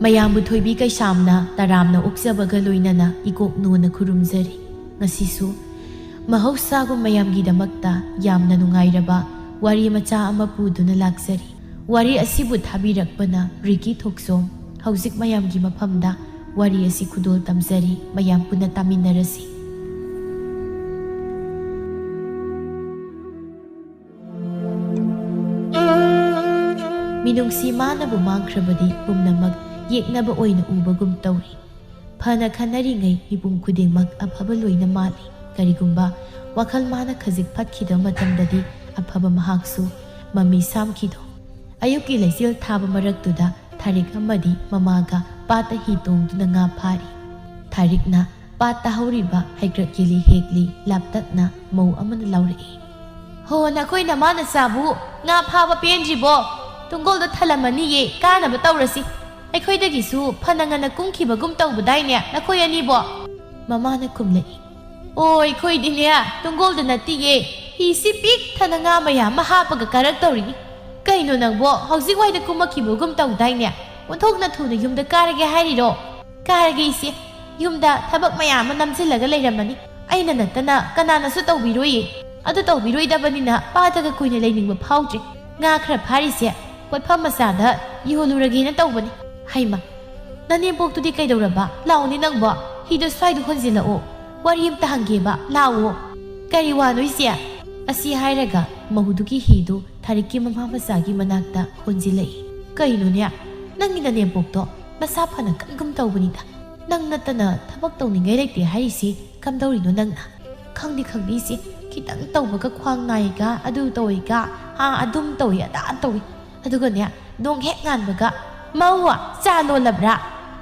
ꯃꯌꯥꯝꯕꯨ ꯊꯣꯏꯕꯤ ꯀꯩꯁꯥꯝꯅ ꯇꯔꯥꯝꯅ ꯑꯣꯛꯆꯕꯒ ꯂꯣꯏꯅꯅ ꯏꯀꯣꯛ ꯅꯣꯅ ꯈꯨꯔꯨꯝꯖꯔꯤ꯫ ꯉꯁꯤꯁꯨ ꯃꯍꯧꯁꯥꯒꯨꯝ ꯃꯌꯥꯝꯒꯤꯗꯃꯛꯇ ꯌꯥꯝꯅ ꯅꯨꯡꯉꯥꯏꯔꯕ ꯋꯥꯔꯤ ꯃꯆꯥ ꯑꯃ ꯄꯨꯗꯨꯅ ꯂꯥꯛꯆꯔꯤ꯫ ꯋꯥꯔꯤ ꯑꯁꯤꯕꯨ ꯊꯥꯕꯤꯔꯛꯄꯅ ꯔꯤꯀꯤ ꯊꯣꯛꯁꯣꯝ꯫ ꯍꯧꯖꯤꯛ ꯃꯌꯥꯝꯒꯤ ꯃꯐꯝꯗ ꯋꯥꯔꯤ ꯑꯁꯤ ꯈꯨꯗꯣꯜ ꯇꯝꯖꯔꯤ꯫ ꯃꯌꯥꯝ ꯄꯨꯟꯅ ꯇꯥꯃꯤꯟꯅꯔꯁꯤ꯫ ꯃꯤꯅꯨꯡꯁꯤ ꯃꯥꯅꯕꯨ ꯃꯥꯡꯈ꯭ꯔꯕꯗꯤ ꯄꯨꯝꯅꯃꯛ ꯌꯦꯛꯅꯕ ꯑꯣꯏꯅ ꯎꯕꯒꯨꯝ ꯇꯧꯔꯤ꯫ ꯐꯅ ꯈꯟꯅꯔꯤꯉꯩ ꯃꯤꯄꯨꯝ ꯈꯨꯗꯤꯡꯃꯛ ꯑꯐꯕ ꯂꯣꯏꯅ ꯃꯥꯜꯂꯤ꯫ ꯀꯔꯤꯒꯨꯝꯕ ꯋꯥꯈꯜ ꯃꯥꯅ ꯈꯖꯤꯛ ꯐꯠꯈꯤꯗꯕ ꯃꯇꯝꯗꯗꯤ ꯑꯐꯕ ꯃꯍꯥꯛꯁꯨ ꯃꯃꯤ ꯁꯥꯝꯈꯤꯗꯣ꯫ ꯑꯌꯨꯛꯀꯤ ꯂꯩꯆꯤꯜ ꯊꯥꯕ ꯃꯔꯛꯇꯨꯗ ꯊꯥꯔꯤꯛ ꯑꯃꯗꯤ ꯃꯃꯥꯒ ꯄꯥꯠꯇ ꯍꯤ ꯇꯣꯡꯗꯨꯅ ꯉꯥ ꯐꯥꯔꯤ꯫ ꯊꯥꯔꯤꯛꯅ ꯄꯥꯠꯇ ꯍꯧꯔꯤꯕ ꯍꯩꯀ꯭ꯔꯛ ꯌꯦꯜꯂꯤ ꯍꯦꯛꯂꯤ꯫ ꯂꯥꯞꯇꯛꯅ ꯃꯧ ꯑꯃꯅ ꯂꯥꯎꯔꯛꯏ꯫ ꯍꯣ, ꯅꯈꯣꯏ ꯅꯃꯥ ꯅꯆꯥꯕꯨ ꯉꯥ ꯐꯥꯕ ꯄꯦꯟꯗ꯭ꯔꯤꯕꯣ? ꯇꯨꯡꯒꯣꯜꯗ ꯊꯜꯂꯝꯃꯅꯤꯌꯦ, ꯀꯥꯅꯕ ꯇꯧꯔꯁꯤ꯫ ꯑꯩꯈꯣꯏꯗꯒꯤꯁꯨ ꯐꯅ ꯉꯟꯅ ꯀꯨꯝꯈꯤꯕꯒꯨꯝ ꯇꯧꯕꯗꯥꯏꯅꯦ ꯅꯈꯣꯏ ꯑꯅꯤꯕꯣ? ꯃꯃꯥꯅ ꯈꯨꯝꯂꯛꯏ꯫ ꯑꯣ, ꯑꯩꯈꯣꯏꯗꯤꯅꯦ ꯇꯨꯡꯒꯣꯜꯗ ꯅꯠꯇꯤꯌꯦ, ꯍꯤꯁꯤ ꯄꯤꯛ ꯊꯟꯅ ꯉꯥ ꯃꯌꯥꯝ ꯑꯃ ꯍꯥꯞꯄꯒ ꯀꯥꯔꯛꯇꯧꯔꯤꯅꯤ꯫ ꯀꯩꯅꯣ ꯅꯪꯕꯣ, ꯍꯧꯖꯤꯛ ꯋꯥꯏꯗ ꯀꯨꯝꯃꯛꯈꯤꯕꯒꯨꯝ ꯇꯧꯗꯥꯏꯅꯦ? ꯑꯣꯟꯊꯣꯛꯅ ꯊꯨꯅ ꯌꯨꯝꯗ ꯀꯥꯔꯒꯦ ꯍꯥꯏꯔꯤꯔꯣ? ꯀꯥꯔꯒꯦ ꯏꯆꯦ, ꯌꯨꯝꯗ ꯊꯕꯛ ꯃꯌꯥꯝ ꯑꯃ ꯅꯝꯁꯤꯜꯂꯒ ꯂꯩꯔꯝꯃꯅꯤ꯫ ꯑꯩꯅ ꯅꯠꯇꯅ ꯀꯅꯥꯅꯁꯨ ꯇꯧꯕꯤꯔꯣꯏꯌꯦ꯫ ꯑꯗꯨ ꯇꯧꯕꯤꯔꯣꯏꯗꯕꯅꯤꯅ ꯄꯥꯠꯇꯒ ꯀꯨꯏꯅ ꯂꯩꯅꯤꯡꯕ ꯐꯥꯎꯗ꯭ꯔꯦ꯫ ꯉꯥ ꯈꯔ ꯐꯥꯔꯤꯁꯦ ꯄꯣꯠꯐꯝ ꯃꯆꯥꯗ ꯌꯣꯜꯂꯨꯔꯒꯦꯅ ꯇꯧꯕꯅꯤ꯫ ꯍꯩꯃ, ꯅꯅꯦꯝꯄꯣꯛꯇꯨꯗꯤ ꯀꯩꯗꯧꯔꯕ? ꯂꯥꯛꯑꯣꯅꯦ ꯅꯪꯕꯣ, ꯍꯤꯗꯣ ꯁ꯭ꯋꯥꯏꯗ ꯍꯣꯟꯖꯤꯜꯂꯛꯑꯣ, ꯋꯥꯔꯤ ꯑꯝꯇ ꯍꯪꯒꯦꯕ, ꯂꯥꯛꯑꯣ꯫ ꯀꯔꯤ ꯋꯥꯅꯣ ꯏꯆꯦ? ꯑꯁꯤ ꯍꯥꯏꯔꯒ ꯃꯧꯗꯨꯒꯤ ꯍꯤꯗꯨ ꯊꯥꯔꯤꯛꯀꯤ ꯃꯃꯥ ꯃꯆꯥꯒꯤ ꯃꯅꯥꯛꯇ ꯍꯣꯟꯖꯤꯜꯂꯛꯏ꯫ ꯀꯩꯅꯣꯅꯦ, ꯅꯪꯒꯤ ꯅꯅꯦꯝꯄꯣꯛꯇꯣ ꯃꯁꯥ ꯐꯅ ꯀꯟꯒꯨꯝ ꯇꯧꯕꯅꯤꯗ꯫ ꯅꯪ ꯅꯠꯇꯅ ꯊꯕꯛ ꯇꯧꯅꯤꯡꯉꯥꯏ ꯂꯩꯇꯦ ꯍꯥꯏꯔꯤꯁꯤ ꯀꯝꯗꯧꯔꯤꯅꯣ ꯅꯪꯅ? ꯈꯪꯗꯤ ꯈꯪꯗꯦ ꯏꯆꯦ, ꯈꯤꯇꯪ ꯇꯧꯕꯒ ꯈ꯭ꯋꯥꯡ ꯅꯥꯏꯒ, ꯑꯗꯨ ꯇꯧꯏꯒ, ꯑꯗꯨꯝ ꯇꯧꯏ ꯑꯗꯥ ꯇꯧꯏ꯫ ꯑꯗꯨꯒꯅꯦ, ꯅꯣꯡ ꯍꯦꯛ ꯉꯥꯟꯕꯒ ꯃꯧ ꯆꯥ ꯂꯣꯜꯂꯕ꯭ꯔꯥ,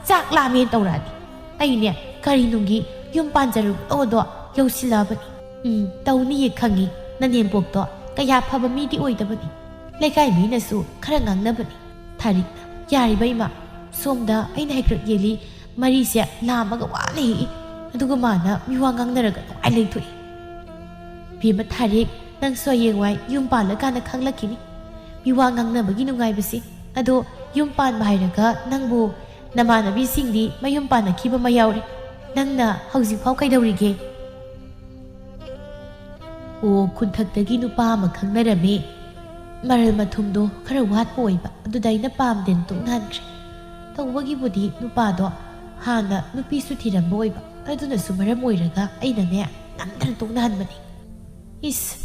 ꯆꯥꯛ ꯂꯥꯝꯃꯦ ꯇꯧꯔꯛꯑꯅꯤ꯫ ꯑꯩꯅꯦ ꯀꯔꯤꯅꯨꯡꯒꯤ ꯌꯨꯝ ꯄꯥꯟꯖꯔꯨꯕꯗꯣ ꯌꯧꯁꯤꯜꯂꯛꯑꯕꯅꯤ꯫ ꯇꯧꯅꯤꯌꯦ ꯈꯪꯉꯤ, ꯅꯅꯦꯝꯄꯣꯛꯇꯣ ꯀꯌꯥ ꯐꯕ ꯃꯤꯗꯤ ꯑꯣꯏꯗꯕꯅꯤ꯫ ꯂꯩꯀꯥꯏ ꯃꯤꯅꯁꯨ ꯈꯔ ꯉꯥꯡꯅꯕꯅꯤ꯫ ꯊꯥꯔꯤꯛꯅ ꯌꯥꯔꯤꯕ ꯏꯃꯥ, ꯁꯣꯝꯗ ꯑꯩꯅ ꯍꯩꯀ꯭ꯔꯛ ꯌꯦꯜꯂꯤ ꯃꯔꯤꯁꯦ ꯂꯥꯝꯃꯒ ꯋꯥꯅ ꯍꯦꯛꯏ, ꯑꯗꯨꯒ ꯃꯥꯅ ꯃꯤꯋꯥ ꯉꯥꯡꯅꯔꯒ ꯅꯨꯡꯉꯥꯏ ꯂꯩꯊꯣꯛꯏ꯫ ꯕꯦꯝꯃ ꯊꯥꯔꯤꯛ, ꯅꯪꯁꯨ ꯍꯌꯦꯡꯋꯥꯏ ꯌꯨꯝ ꯄꯥꯜꯂꯀꯥꯟꯗ ꯈꯪꯂꯛꯈꯤꯅꯤ ꯃꯤꯋꯥ ꯉꯥꯡꯅꯕꯒꯤ ꯅꯨꯡꯉꯥꯏꯕꯁꯤ꯫ ꯑꯗꯣ ꯌꯨꯝ ꯄꯥꯟꯕ ꯍꯥꯏꯔꯒ ꯅꯪꯕꯨ ꯅꯃꯥꯟꯅꯕꯤꯁꯤꯡꯗꯤ ꯃꯌꯨꯝ ꯄꯥꯟꯅꯈꯤꯕ ꯑꯃ ꯌꯥꯎꯔꯦ꯫ ꯅꯪꯅ ꯍꯧꯖꯤꯛꯐꯥꯎ ꯀꯩꯗꯧꯔꯤꯒꯦ? ꯑꯣ, ꯈꯨꯟꯊꯛꯇꯒꯤ ꯅꯨꯄꯥ ꯑꯃ ꯈꯪꯅꯔꯝꯃꯦ꯫ ꯃꯔꯜ ꯃꯊꯨꯝꯗꯣ ꯈꯔ ꯋꯥꯠꯄ ꯑꯣꯏꯕ, ꯑꯗꯨꯗ ꯑꯩꯅ ꯄꯥꯝꯗꯦꯅ ꯇꯣꯛꯅꯍꯟꯈ꯭ꯔꯦ꯫ ꯇꯧꯕꯒꯤꯕꯨꯗꯤ ꯅꯨꯄꯥꯗꯣ ꯍꯥꯟꯅ ꯅꯨꯄꯤꯁꯨ ꯊꯤꯔꯝꯕ ꯑꯣꯏꯕ, ꯑꯗꯨꯅꯁꯨ ꯃꯔꯝ ꯑꯣꯏꯔꯒ ꯑꯩꯅꯅꯦ ꯅꯝꯗꯅ ꯇꯣꯛꯅꯍꯟꯕꯅꯤ꯫ ꯏꯁ,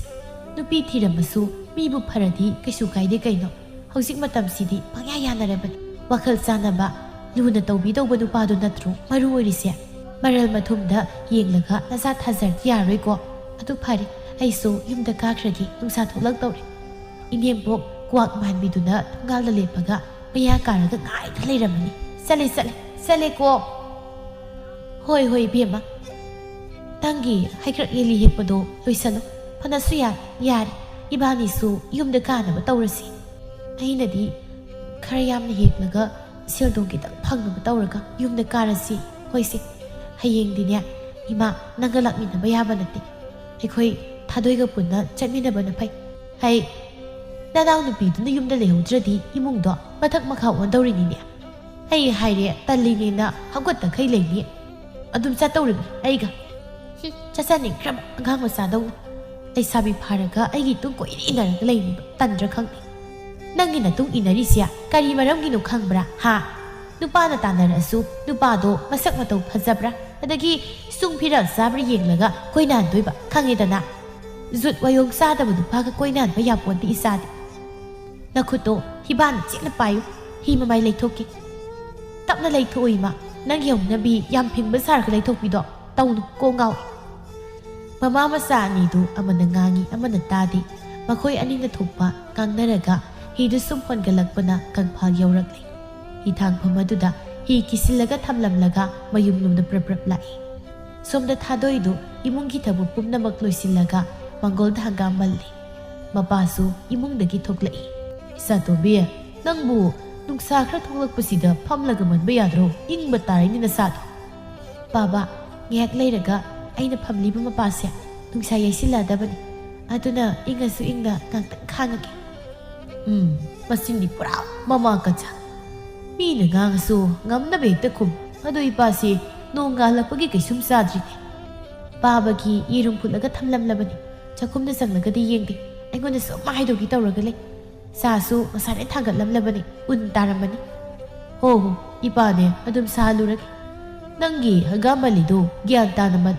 ꯅꯨꯄꯤ ꯊꯤꯔꯝꯃꯁꯨ ꯃꯤꯕꯨ ꯐꯔꯗꯤ ꯀꯩꯁꯨ ꯀꯥꯏꯗꯦ ꯀꯩꯅꯣ꯫ ꯍꯧꯖꯤꯛ ꯃꯇꯝꯁꯤꯗꯤ ꯄꯪꯌꯥ ꯌꯥꯅꯔꯕꯅꯤ꯫ ꯋꯥꯈꯜ ꯆꯥꯟꯅꯕ ꯂꯨꯅ ꯇꯧꯕꯤꯗꯧꯕ ꯅꯨꯄꯥꯗꯨ ꯅꯠꯇ꯭ꯔꯣ ꯃꯔꯨ ꯑꯣꯏꯔꯤꯁꯦ? ꯃꯔꯜ ꯃꯊꯨꯝꯗ ꯌꯦꯡꯂꯒ ꯅꯆꯥ ꯊꯥꯖꯔꯗꯤ ꯌꯥꯔꯣꯏꯀꯣ꯫ ꯑꯗꯨ ꯐꯔꯦ, ꯑꯩꯁꯨ ꯌꯨꯝꯗ ꯀꯥꯈ꯭ꯔꯒꯦ, ꯅꯨꯡꯁꯥ ꯊꯣꯛꯂꯛꯇꯧꯔꯦ꯫ ꯏꯅꯦꯝꯕꯣꯛ ꯀ꯭ꯋꯥꯛ ꯃꯥꯟꯕꯤꯗꯨꯅ ꯊꯣꯡꯒꯥꯜꯗ ꯂꯦꯞꯄꯒ ꯃꯌꯥ ꯀꯥꯔꯒ ꯉꯥꯏꯗ ꯂꯩꯔꯝꯃꯅꯤ꯫ ꯆꯠꯂꯦꯀꯣ꯫ ꯍꯣꯏ ꯏꯕꯦꯝꯃ, ꯅꯪꯒꯤ ꯍꯩꯀ꯭ꯔꯛ ꯌꯦꯜꯂꯤ ꯍꯦꯛꯄꯗꯣ ꯂꯣꯏꯁꯜꯂꯨ, ꯐꯅꯁꯨ ꯌꯥꯔꯦ꯫ ꯏꯕꯥꯅꯤꯁꯨ ꯌꯨꯝꯗ ꯀꯥꯅꯕ ꯇꯧꯔꯁꯤ꯫ ꯑꯩꯅꯗꯤ ꯈꯔ ꯌꯥꯝꯅ ꯍꯦꯛꯂꯒ ꯁꯦꯜꯗꯣꯡ ꯈꯤꯇꯪ ꯐꯪꯅꯕ ꯇꯧꯔꯒ ꯌꯨꯝꯗ ꯀꯥꯔꯁꯤ꯫ ꯍꯣꯏꯁꯦ, ꯍꯌꯦꯡꯗꯤꯅꯦ ꯏꯃꯥ ꯅꯪꯒ ꯂꯥꯛꯃꯤꯟꯅꯕ ꯌꯥꯕ ꯅꯠꯇꯦ꯫ ꯑꯩꯈꯣꯏ ꯊꯥꯗꯣꯏꯒ ꯄꯨꯟꯅ ꯆꯠꯃꯤꯟꯅꯕꯅ ꯐꯩ꯫ ꯅꯅꯥꯎ ꯅꯨꯄꯤꯗꯨꯅ ꯌꯨꯝꯗ ꯂꯩꯍꯧꯗ꯭ꯔꯗꯤ ꯏꯃꯨꯡꯗꯣ ꯃꯊꯛ ꯃꯈꯥ ꯑꯣꯟꯗꯧꯔꯤꯅꯤꯅꯦ꯫ ꯑꯩ ꯍꯥꯏꯔꯦ ꯇꯜꯂꯤꯅꯦꯅ ꯍꯧꯒꯠꯇꯈꯩ ꯂꯩꯅꯤ꯫ ꯑꯗꯨꯝ ꯆꯠꯇꯧꯔꯤꯕꯅꯤ ꯑꯩꯒ꯫ ꯆꯠꯆꯅꯤꯡꯈ꯭ꯔꯕ ꯑꯉꯥꯡ ꯃꯆꯥꯗꯧꯅ ꯂꯩꯁꯥꯕꯤ ꯐꯥꯔꯒ ꯑꯩꯒꯤ ꯇꯨꯡ ꯀꯣꯏꯅ ꯏꯟꯅꯔꯒ ꯂꯩꯅꯤꯕ ꯇꯟꯗ꯭ꯔꯥ ꯈꯪꯗꯦ꯫ ꯅꯪꯒꯤ ꯅꯇꯨꯡ ꯏꯟꯅꯔꯤꯁꯦ ꯀꯔꯤ ꯃꯔꯝꯒꯤꯅꯣ ꯈꯪꯕ꯭ꯔꯥ? ꯅꯨꯄꯥꯅ ꯇꯥꯟꯅꯔꯛꯑꯁꯨ ꯅꯨꯄꯥꯗೋ ꯃꯁꯛ ꯃꯇꯧ ꯐꯖꯕ꯭ꯔꯥ, ꯑꯗꯒꯤ ꯁꯨꯡ ꯐꯤꯔꯥꯜ ꯆꯥꯕ꯭ꯔꯥ ꯌꯦꯡꯂꯒ ꯀꯣꯏꯅꯍꯟꯗꯣꯏꯕ, ꯈꯪꯉꯦꯗꯅ? ꯖꯨꯠ ꯋꯥꯌꯣꯡ ꯆꯥꯗꯕ ꯅꯨꯄꯥꯒ ꯀꯣꯏꯅꯍꯟꯕ ꯌꯥꯄꯣꯟꯇꯦ ꯏꯆꯥꯗꯤ꯫ ꯅꯈꯨꯠꯇꯣ ꯍꯤꯕꯥꯅ ꯆꯦꯠꯅ ꯄꯥꯏꯌꯨ, ꯍꯤ ꯃꯃꯥꯏ ꯂꯩꯊꯣꯛꯀꯦ꯫ ꯇꯞꯅ ꯂꯩꯊꯣꯛꯎ ꯏꯃꯥ, ꯅꯪꯒꯤ ꯍꯧꯅꯕꯤ ꯌꯥꯝ ꯐꯤꯡꯕ ꯁꯥꯔꯒ ꯂꯩꯊꯣꯛꯄꯤꯗꯣ ꯇꯧꯅꯨ, ꯀꯣꯛ ꯉꯥꯎꯏ꯫ ꯃꯃꯥ ꯃꯆꯥ ꯑꯅꯤꯗꯨ ꯑꯃꯅ ꯉꯥꯡꯏ ꯑꯃꯅ ꯇꯥꯗꯦ꯫ ꯃꯈꯣꯏ ꯑꯅꯤꯅ ꯊꯣꯛꯄ ꯉꯥꯡꯅꯔꯒ ꯍꯤꯗꯨ ꯁꯨꯝ ꯍꯣꯟꯒꯠꯂꯛꯄꯅ ꯀꯪꯐꯥꯜ ꯌꯧꯔꯛꯂꯦ꯫ ꯍꯤꯊꯥꯡꯐꯝ ꯑꯗꯨꯗ ꯍꯤ ꯀꯤꯁꯤꯜꯂꯒ ꯊꯝꯂꯝꯂꯒ ꯃꯌꯨꯝꯂꯣꯝꯗ ꯄ꯭ꯔꯞ ꯂꯥꯛꯏ꯫ ꯁꯣꯝꯗ ꯊꯥꯗꯣꯏꯗꯨ ꯏꯃꯨꯡꯒꯤ ꯊꯕꯛ ꯄꯨꯝꯅꯃꯛ ꯂꯣꯏꯁꯤꯜꯂꯒ ꯃꯪꯒꯣꯜꯗ ꯍꯪꯒꯥꯝ ꯃꯜꯂꯤ꯫ ꯃꯄꯥꯁꯨ ꯏꯃꯨꯡꯗꯒꯤ ꯊꯣꯛꯂꯛꯏ꯫ ꯏꯆꯥꯇꯣꯝꯕꯤ, ꯅꯪꯕꯨ ꯅꯨꯡꯁꯥ ꯈꯔ ꯊꯣꯛꯂꯛꯄꯁꯤꯗ ꯐꯝꯂꯒ ꯃꯟꯕ ꯌꯥꯗ꯭ꯔꯣ? ꯏꯪꯕ ꯇꯥꯔꯤꯅꯤ ꯅꯁꯥꯗꯣ꯫ ꯕꯥꯕꯥ, ꯉꯥꯏꯍꯥꯛ ꯂꯩꯔꯒ ꯑꯩꯅ ꯐꯝꯂꯤꯕ ꯃꯄꯥꯁꯦ ꯅꯨꯡꯁꯥ ꯌꯩꯁꯤꯜꯂꯛꯑꯗꯕꯅꯤ, ꯑꯗꯨꯅ ꯏꯪꯉꯁꯨ ꯏꯪꯅ ꯉꯥꯛꯇꯪ ꯈꯥꯡꯉꯒꯦ꯫ ꯃꯁꯤꯡꯗꯤ ꯄꯨꯔꯥ ꯃꯃꯥ ꯀꯆꯥ꯫ ꯃꯤꯅ ꯉꯥꯡꯉꯁꯨ ꯉꯝꯅꯕ ꯍꯦꯛꯇ ꯈꯨꯝ ꯑꯗꯣ ꯏꯄꯥꯁꯤ ꯅꯣꯡ ꯉꯥꯜꯂꯛꯄꯒꯤ ꯀꯩꯁꯨꯝ ꯆꯥꯗ꯭ꯔꯤꯅꯦ ꯄꯥꯕꯒꯤ ꯌꯦꯔꯨꯝ ꯐꯨꯠꯂꯒ ꯊꯝꯂꯝꯂꯕꯅꯤ ꯆꯥꯛꯈꯨꯝꯗ ꯆꯪꯂꯒꯗꯤ ꯌꯦꯡꯗꯦ ꯑꯩꯉꯣꯟꯗ ꯁꯨꯝ ꯍꯥꯏꯗꯣꯛꯈꯤ ꯇꯧꯔꯒ ꯂꯩ ꯆꯥꯁꯨ ꯉꯁꯥꯏꯅ ꯊꯥꯡꯒꯠꯂꯝꯂꯕꯅꯤ ꯎꯟ ꯇꯥꯔꯝꯃꯅꯤ ꯍꯣ ꯏꯄꯥꯅꯦ ꯑꯗꯨꯝ ꯁꯥꯍꯜꯂꯨꯔꯒꯦ ꯅꯪꯒꯤ ꯍꯪꯒꯥꯝꯕꯜꯂꯤꯗꯣ ꯒ꯭ꯌꯥꯟ ꯇꯥꯅ ꯃꯟ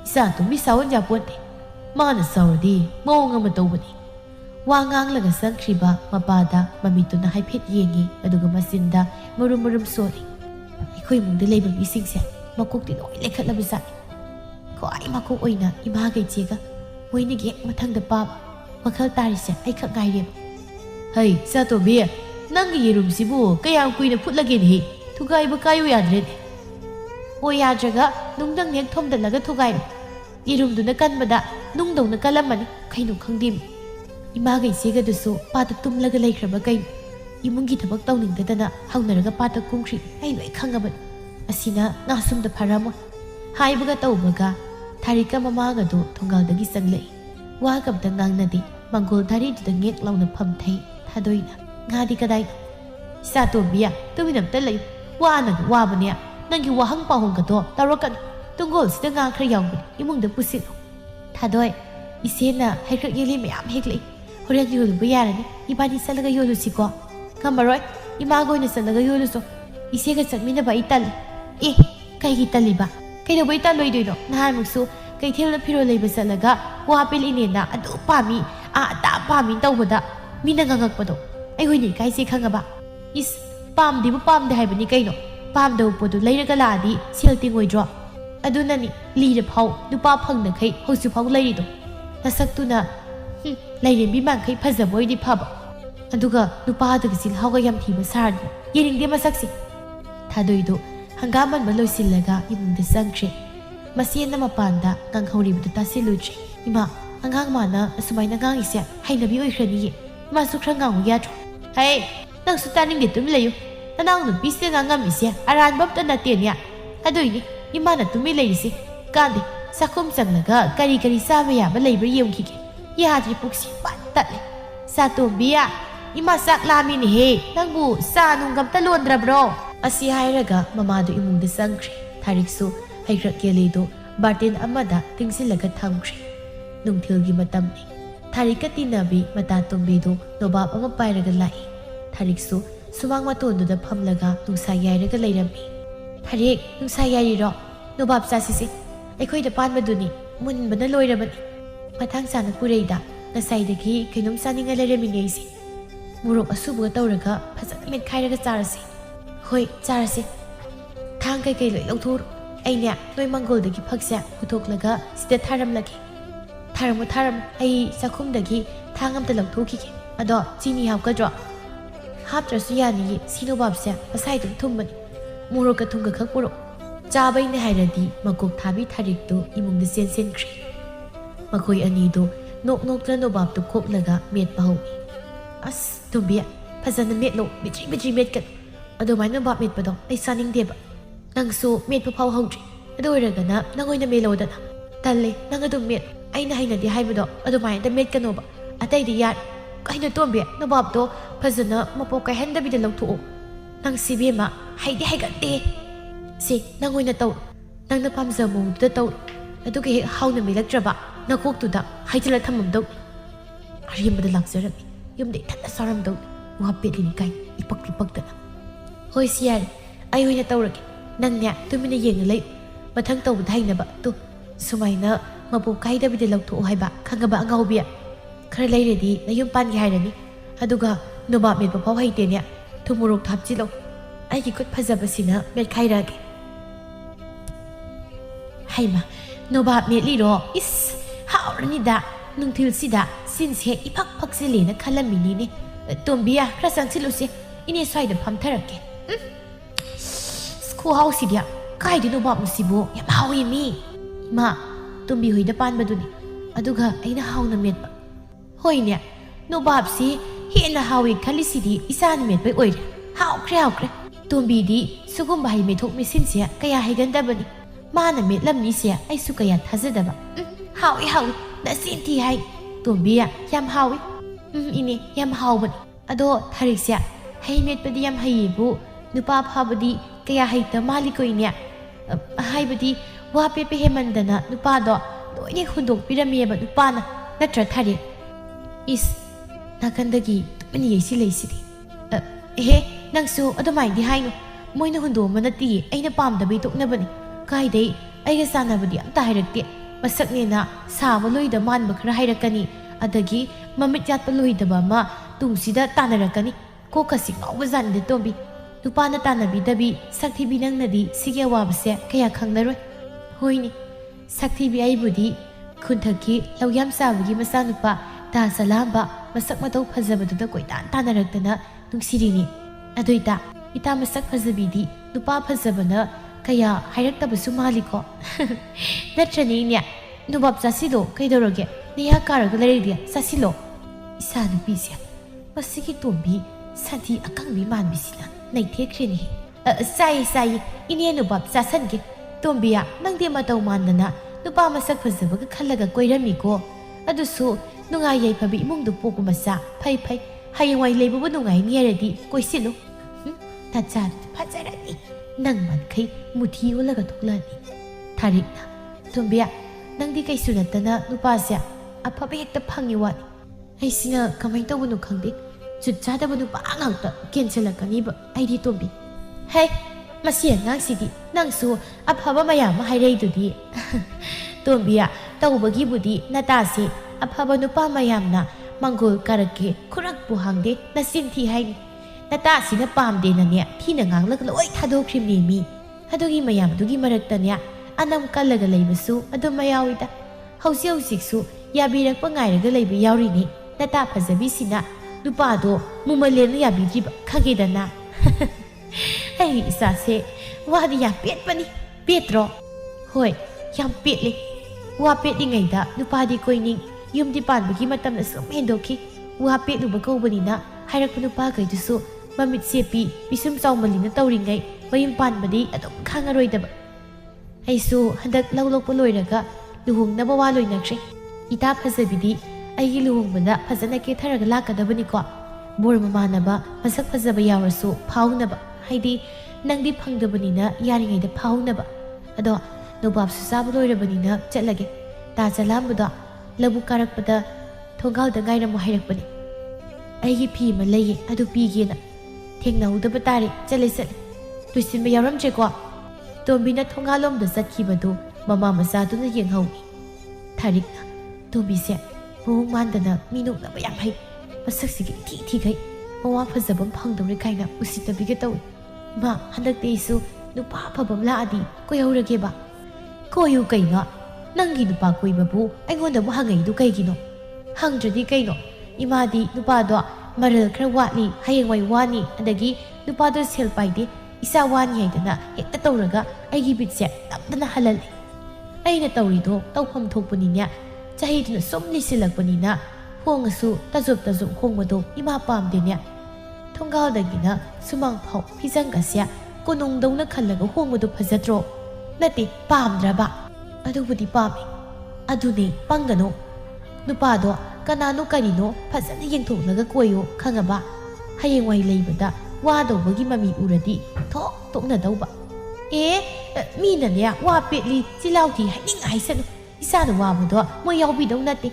ꯏꯆꯥ ꯇꯨꯝꯕꯤ ꯁꯥꯎꯍꯟꯖꯥꯄꯣꯟꯇꯦ ꯃꯥꯅ ꯁꯥꯎꯔꯗꯤ ꯃꯑꯣꯡ ꯑꯃ ꯇꯧꯕꯅꯤ ꯋꯥ ꯉꯥꯡꯂꯒ ꯆꯪꯈ꯭ꯔꯤꯕ ꯃꯄꯥꯗ ꯃꯃꯤꯠꯇꯨꯅ ꯍꯥꯏꯐꯦꯠ ꯌꯦꯡꯉꯤ ꯑꯗꯨꯒ ꯃꯆꯤꯟꯗ ꯃꯔꯨꯝ ꯃꯔꯨꯝ ꯁꯣꯜꯂꯤ ꯑꯩꯈꯣꯏ ꯏꯃꯨꯡꯗ ꯂꯩꯕ ꯃꯤꯁꯤꯡꯁꯦ ꯃꯀꯣꯛꯇꯤ ꯂꯣꯏ ꯂꯩꯈꯠꯂꯕ ꯖꯥꯠꯅꯤ ꯈ꯭ꯋꯥꯏ ꯃꯀꯣꯛ ꯑꯣꯏꯅ ꯏꯃꯥꯒ ꯏꯆꯦꯒ ꯃꯣꯏꯅꯤꯒꯤ ꯍꯦꯛ ꯃꯊꯪꯗ ꯄꯥꯕ ꯋꯥꯈꯜ ꯇꯥꯔꯤꯁꯦ ꯑꯩ ꯈꯛ ꯉꯥꯏꯔꯦꯕ ꯍꯩ ꯆꯥꯇꯣꯝꯕꯤ ꯅꯪꯒꯤ ꯌꯦꯔꯨꯝꯁꯤꯕꯨ ꯀꯌꯥꯝ ꯀꯨꯏꯅ ꯐꯨꯠꯂꯒꯦꯅꯦꯍꯦ ꯊꯨꯒꯥꯏꯕ ꯀꯥꯏꯌꯨ ꯌꯥꯗ꯭ꯔꯦꯅꯦ ꯑꯣ ꯌꯥꯗ꯭ꯔꯒ ꯅꯨꯡꯗꯪ ꯍꯦꯛ ꯊꯣꯝꯗꯠꯂꯒ ꯊꯨꯒꯥꯏꯔꯣ ꯌꯦꯔꯨꯝꯗꯨꯅ ꯀꯟꯕꯗ ꯅꯨꯡꯗꯧꯅ ꯀꯜꯂꯝꯃꯅꯤ ꯀꯩꯅꯣ ꯈꯪꯗꯦꯃꯤ 이마가 이제가도서 빠다 ตุ้ꯂꯒ ꯂꯩꯈ꯭ꯔꯕ ꯀꯩꯅꯣ 이문기ꯊꯕꯛ ꯇꯧꯅꯤꯡꯗꯗꯅ ꯍꯧꯅꯔꯒ 빠다 ꯀꯨꯝꯈ꯭ꯔꯤ ꯑꯩ ꯂꯣꯏ ꯈꯪꯉꯕꯅꯤ ꯑꯁꯤꯅ ꯉꯥꯁꯨꯝꯗ ꯐꯔꯝꯃꯣꯏ ꯍꯥꯏꯕꯒ ꯇꯧꯕꯒ ꯊꯥꯔꯤꯛꯀ ꯃꯃꯥꯒꯗꯣ ꯊꯣꯡꯒꯥꯜꯗꯒꯤ ꯆꯪꯂꯛꯏ ꯋꯥꯒ ꯑꯝꯇ ꯉꯥꯡꯅꯗꯦ ꯃꯪꯒꯣꯜ ꯙꯥꯔꯤꯗꯨꯗ ꯉꯦꯛ ꯂꯥꯎꯅ ꯐꯝꯊꯩ ꯊꯥꯗꯣꯏꯅ ꯉꯥꯗꯤ ꯀꯗꯥꯏꯅꯣ ꯏꯆꯥꯇꯣꯝꯕꯤꯌꯥ ꯇꯨꯃꯤꯟ ꯑꯝꯇ ꯂꯩꯌꯨ ꯋꯥꯅꯒ ꯋꯥꯕꯅꯦ ꯅꯪꯒꯤ ꯋꯥꯍꯪ ꯄꯥꯎꯍꯪꯒꯗꯣ ꯇꯧꯔꯛꯀꯅꯨ ꯇꯨꯡꯒꯣꯜꯁꯤꯗ ꯉꯥ ꯈꯔ ꯌꯥꯎꯕꯅꯤ 이문ꯗ ꯄꯨꯁꯤꯜꯂꯨ ꯊꯥꯗꯣꯏ ꯏꯆꯦꯅ ꯍꯩꯀ꯭ꯔꯛ ꯌꯦꯜꯂꯤ ꯃꯌꯥꯝ ꯍꯦꯛꯂꯛꯏ 호련 요루부 야라니 이반이 쌀라가 요루시고 가마로이 이마가 오이나 쌀라가 요루소 이세가 짝미나바 이딸리 에 가이기 딸리바 그이노 뭐 이딸로이도이노 나할묵수 그이 태우나 피로레이바 쌀라가 와빌이네나 아두 파미 아따 파미 떠보다 미나강각바도 아이고니 가이세 강가바 이스 빰디부 빰데 하이바니 그이노 빰도 보도 레이라가 라디 셀팅 오이드로 아두나니 리르 파우 누파 펑나 그이 호수 파우 레이리도 나삭두나 ꯂꯩꯔꯦꯝꯕꯤ ꯃꯥꯡꯈꯩ ꯐꯖꯕ ꯑꯣꯏꯗꯤ ꯐꯕ ꯑꯗꯨꯒ ꯅꯨꯄꯥꯗꯒ ꯆꯤꯜꯍꯥꯎꯒ ꯌꯥꯝ ꯊꯤꯕ ꯁꯥꯔꯗꯤ ꯌꯦꯡꯅꯤꯡꯗꯦ ꯃꯁꯛꯁꯤ ꯊꯥꯗꯣꯏꯗꯣ ꯍꯪꯒꯥꯝ ꯃꯟꯕ ꯂꯣꯏꯁꯤꯜꯂꯒ ꯏꯃꯨꯡꯗ ꯆꯪꯈ꯭ꯔꯦ ꯃꯆꯦꯅ ꯃꯄꯥꯟꯗ ꯉꯥꯡꯍꯧꯔꯤꯕꯗꯨ ꯇꯥꯁꯤꯜꯂꯨꯗ꯭ꯔꯦ ꯏꯃꯥ ꯑꯉꯥꯡ ꯃꯥꯅ ꯑꯁꯨꯃꯥꯏꯅ ꯉꯥꯡꯉꯤꯁꯦ ꯍꯩꯅꯕꯤ ꯑꯣꯏꯈ꯭ꯔꯅꯤꯌꯦ ꯏꯃꯥꯁꯨ ꯈꯔ ꯉꯥꯡꯉꯨ ꯌꯥꯗ꯭ꯔꯣ ꯍꯩ ꯅꯪꯁꯨ ꯇꯥꯅꯤꯡꯗꯦ ꯇꯨꯃꯤꯟ ꯂꯩꯌꯨ ꯅꯅꯥꯎ ꯅꯨꯄꯤꯁꯤꯅ ꯉꯥꯡꯉꯝꯃꯤꯁꯦ ꯑꯔꯥꯟꯕ ꯑꯝꯇ ꯅꯠꯇꯦꯅꯦ ꯑꯗꯨꯏꯅꯤ ꯏꯃꯥꯅ ꯇꯨꯃꯤꯟ ꯂꯩꯔꯤꯁꯦ ꯀꯥꯟꯗꯦ ꯆꯥꯛꯈꯨꯝ ꯆꯪꯂꯒ ꯀꯔꯤ ꯀꯔꯤ ꯆꯥꯕ ꯌꯥꯕ ꯂꯩꯕ꯭ꯔꯥ ꯌꯦꯡꯈꯤꯒꯦ 야들이 복시 빠따래 사또비야 이마 싹 라미니해 낭부 싸눈 감따 론드라브로 아시 하이라가 마마도 이문데 쌍크리 타릭수 하이크락겔리도 바르틴 아마다 팅실라가 탐크리 눅틸기 마땀니 타릭가 띠나비 마타 톰비도 노밥 아마 빠이라가 라이 타릭수 수망 마토온도다 팜라가 눅사 야이라가 레이람미 타릭 눅사 야이리로 노밥 사시시 아이코이다 빤바두니 문바나 로이라바니 ꯃꯊꯪ ꯆꯥꯅ ꯄꯨꯔꯩꯗ ꯉꯁꯥꯏꯗꯒꯤ ꯀꯩꯅꯣꯝ ꯆꯥꯅꯤꯡꯉ ꯂꯩꯔꯝꯃꯤꯉꯩꯁꯦ ꯃꯣꯔꯣꯛ ꯑꯁꯨꯕꯒ ꯇꯧꯔꯒ ꯐꯖꯅ ꯃꯦꯠꯈꯥꯏꯔꯒ ꯆꯥꯔꯁꯤ ꯍꯣꯏ ꯆꯥꯔꯁꯤ ꯊꯥꯡ ꯀꯩꯀꯩ ꯂꯣꯏ ꯂꯧꯊꯣꯛꯎꯔꯣ ꯑꯩꯅꯦ ꯅꯣꯏ ꯃꯪꯒꯣꯜꯗꯒꯤ ꯐꯛꯁꯦ ꯄꯨꯊꯣꯛꯂꯒ ꯁꯤꯗ ꯊꯥꯔꯝꯂꯒꯦ ꯊꯥꯔꯝꯃꯣ ꯆꯥꯛꯈꯨꯝꯗꯒꯤ ꯊꯥꯡ ꯑꯝꯇ ꯂꯧꯊꯣꯛꯈꯤꯒꯦ ꯑꯗꯣ ꯆꯤꯅꯤ ꯍꯥꯞꯀꯗ꯭ꯔꯣ ꯍꯥꯞꯇ꯭ꯔꯁꯨ ꯌꯥꯅꯤꯌꯦ ꯁꯤꯅꯣꯕꯥꯞꯁꯦ ꯃꯁꯥꯏ ꯑꯗꯨꯝ ꯊꯨꯝꯕꯅꯤ ꯃꯣꯔꯣꯛꯀ ꯊꯨꯝꯒ ꯈꯛ ꯄꯨꯔꯛꯑꯣ ꯆꯥꯕꯩꯅꯦ ꯍꯥꯏꯔꯗꯤ ꯃꯀꯣꯛ ꯊꯥꯕꯤ ꯊꯥꯔꯤꯛꯇꯨ ꯏꯃꯨꯡꯗ ꯆꯦꯟꯁꯤꯟꯈ꯭ꯔꯦ ꯃꯈꯣꯏ ꯑꯅꯤꯗꯣ ꯅꯣꯛ ꯅꯣꯛꯇꯅ ꯅꯣꯕꯥꯞꯇꯨ ꯈꯣꯛꯂꯒ ꯃꯦꯠꯄ ꯍꯧꯏ ꯑꯁ ꯇꯣꯝꯕꯤ ꯐꯖꯅ ꯃꯦꯠꯂꯣ ꯃꯦꯠꯇ꯭ꯔꯤ ꯃꯦꯠꯀꯅꯨ ꯑꯗꯨꯃꯥꯏꯅ ꯅꯣꯕꯥꯞ ꯃꯦꯠꯄꯗꯣ ꯑꯩ ꯆꯥꯅꯤꯡꯗꯦꯕ ꯅꯪꯁꯨ ꯃꯦꯠꯄ ꯐꯥꯎ ꯍꯧꯗ꯭ꯔꯤ ꯑꯗꯨ ꯑꯣꯏꯔꯒꯅ ꯅꯪ ꯑꯣꯏꯅ ꯃꯦꯠꯂꯣꯗꯅ ꯇꯜꯂꯦ ꯅꯪ ꯑꯗꯨꯝ ꯃꯦꯠ ꯑꯩꯅ ꯍꯩꯅꯗꯦ ꯍꯥꯏꯕꯗꯣ ꯑꯗꯨꯃꯥꯏꯅ ꯃꯦꯠꯀꯅꯣꯕ ꯑꯇꯩꯗꯤ ꯌꯥꯔꯦ ꯀꯩꯅꯣ ꯇꯣꯝꯕꯤ ꯅꯣꯕꯥꯞꯇꯣ ꯐꯖꯅ ꯃꯄꯣꯛ ꯀꯥꯏꯍꯟꯗꯕꯤꯗ ꯂꯧꯊꯣꯛꯑꯣ ꯅꯪ ꯁꯤꯕꯦꯝꯃ ꯍꯩꯗꯤ ꯍꯩꯒꯠꯇꯦ ꯁꯤ ꯅꯪ ꯑꯣꯏꯅ ꯇꯧꯔꯣ ꯅꯪꯅ ꯄꯥꯝꯖꯕ ꯃꯑꯣꯡꯗꯨꯗ ꯇꯧꯔꯣ ꯑꯗꯨꯒ ꯍꯦꯛ ꯍꯥꯎꯅ ꯃꯦꯠꯂꯛꯇ꯭ꯔꯕ ꯅꯀꯣꯛꯇꯨꯗ ꯍꯩꯖꯤꯜꯂ ꯊꯝꯃꯝꯗꯧꯅꯤ ꯑꯔꯦꯝꯕꯗ ꯂꯥꯛꯆꯔꯝꯃꯤ ꯌꯨꯝꯗ ꯏꯊꯟꯇ ꯆꯥꯔꯝꯗꯧꯅꯤ ꯋꯥ ꯄꯦꯠꯂꯤꯅꯤ ꯀꯥꯏ ꯏꯄꯛꯇꯅ ꯍꯣꯏ ꯁꯤ ꯌꯥꯔꯦ ꯑꯩ ꯑꯣꯏꯅ ꯇꯧꯔꯒꯦ ꯅꯪꯅꯦ ꯇꯨꯃꯤꯟꯅ ꯌꯦꯡꯉ ꯂꯩ ꯃꯊꯪ ꯇꯧꯕꯗ ꯍꯩꯅꯕ ꯇꯨ ꯁꯨꯃꯥꯏꯅ ꯃꯄꯣꯛ ꯀꯥꯏꯗꯕꯤꯗ ꯂꯧꯊꯣꯛꯑꯣ ꯍꯥꯏꯕ ꯈꯪꯉꯕ ꯑꯉꯥꯎꯕꯤ ꯈꯔ ꯂꯩꯔꯗꯤ ꯅꯌꯨꯝ ꯄꯥꯟꯒꯦ ꯍꯥꯏꯔꯅꯤ ꯑꯗꯨꯒ ꯅꯣꯕꯥꯞ ꯃꯦꯠꯄ ꯐꯥꯎ ꯍꯩꯇꯦꯅꯦ ꯊꯨꯝ ꯃꯣꯔꯣꯛ ꯍꯥꯞꯆꯤꯜꯂꯣ ꯑꯩꯒꯤ ꯈꯨꯠ ꯐꯖꯕꯁꯤꯅ ꯃꯦꯠꯈꯥꯏꯔꯛꯑꯒꯦ ꯍꯩꯃ ꯅꯣꯕꯥꯞ ꯃꯦꯠꯂꯤꯔꯣ 이스 하오르니다 능틀시다 신세 이팍 팍실리나 칼람미니네 톰비야 크라 쌍칠루시 이네 스와이드 팜타랄게 응? 스코하우시디야 가이디 노밥 무시보 야마오이미 이마 톰비 후이다 빤바두니 아두가 아이나 하우나 мет바 호이네 노밥시 헤나 하위 칼리시디 이사니 мет바 오이레 하오크레 톰비디 수금바 하이 메톡 미신시야 까야 하이간다바니 마나 мет람니시야 아이수 까야 타즈다바 하위 나신티 하이 톰비야 얌 하위 이니 얌 하우바니 아도 타릭시야 하이 мет바디 얌 하이부 nupa phabadi kaya haita malikoi haibadi wa pepe hemandana nupa do loine hundok pirameba nupa na natra thari is nakandagi tumani yesi leisidi he nangsu adumai di haino moina hundo manati aina pamdabi toknabani kaidai aiga sanabadi amta hairakte masaknena saba loida manba khara hairakani adagi mamit yatpa loidaba ma tungsida tanarakani ko kasi ngawbazande tombi nupana tanabi dabi saktibi nangnadi sige wabase kaya khanglaroi hoini saktibi aibudi khunthaki lawyam sabagi masanupa ta salamba masak matau phajabadуда koitan tanaraktana nungsirini adoita ita masak phajabidi nupa phajabana kaya hairaktabasu maliko natrani nya nubab jasilo kaidoroge niya karaga laridia sasilo isa nupisia masiki tombi santi akangbi manbisina naithekhreni sai ine nubab sasange tombiya nangde matau mandana nupa masak phajabaga khallaga koiramiko adusu nungai yai phabi imungdu poku masa phai hayawai leibubu nungai nieradi koisilu tacha phajarani nang mankhai muthi olaga thoklani tharikna tombiya nangdi kaisu natana nupa sia aphabe hekta phangi wani aisina kamai tawunu khangde chutchada banu pa ngakta kenselakani ba aidi tombi hey masi ngangsidi nangsu aphaba mayam haireidudi tombiya tawbagi budi natase aphaba nupa mayamna mangol karake khurak bu hangde nasim thi haini natasina pamde nane thina nganglak loi thadokrimni mi adugi mayam dugi maraktanya anam kalaga leibasu adu mayawida hausi hausiksu yabirakpa ngairaga leiba yawrini nata phajabi sina nupa do mumalena yabidriba khagedana hey isase wadi ya petpani petro hoi yam petle wa petlingaida nupa di koining yumdi panbagi matamna sum hendoki wa petluba kobani hairakpa nupa kaidusu mamit sepi bisum chawmalina tawringai mayum panbadi adum khangaroidaba aisu handak lawlokpa loiraga luhungnaba wa loinakre ita phajabidi aigi luhungbada phajana ke tharaga lakadabani ko bor mamanaba masak phajaba yawrasu phaunaba haidi nangdi phangdabanina yaringaida phaunaba ado nobab su sabu loirabanina chatlage ta chalambuda labu karakpada thongalda ngairamu hairakpani aigi phi ma leye adu pigena thengnaudaba tare chale tuisinba yawramjeko tombina thongalomda chatkibadu mama masaduna yenghauni tharikna tombise mawong mandana minuknaba yam hai masaksigi thi gai mawa phajabam phangdawre kaina usitabiga tawi ma handakte isu nupa phabam laadi koyaurage ba koyu kaina nangi nupa koibabu aingonda mu hangai du kaigino hangdradi kaino imadi nupa do maral khra watni hayengwai wani adagi nupa do sel paide isa wani haidana hekta tawraga aigi bitse tamdana halal aina tawrido tawpham thokpaninya chahiduna somni silakpanina hongasu tajub hongmado ima pamdenya thongaudagina sumang phau phijanggasya konongdawna khallaga hongmado phajatro nati pamdraba adubudi pami adune pangano nupado kanano karino phajana yengthoknaga koyo khangaba hayengwai leibada wadawbagi mami uradi thok tokna dawba minanya wa petli chilauti haning haisanu isana wabado mo yawbidaw nate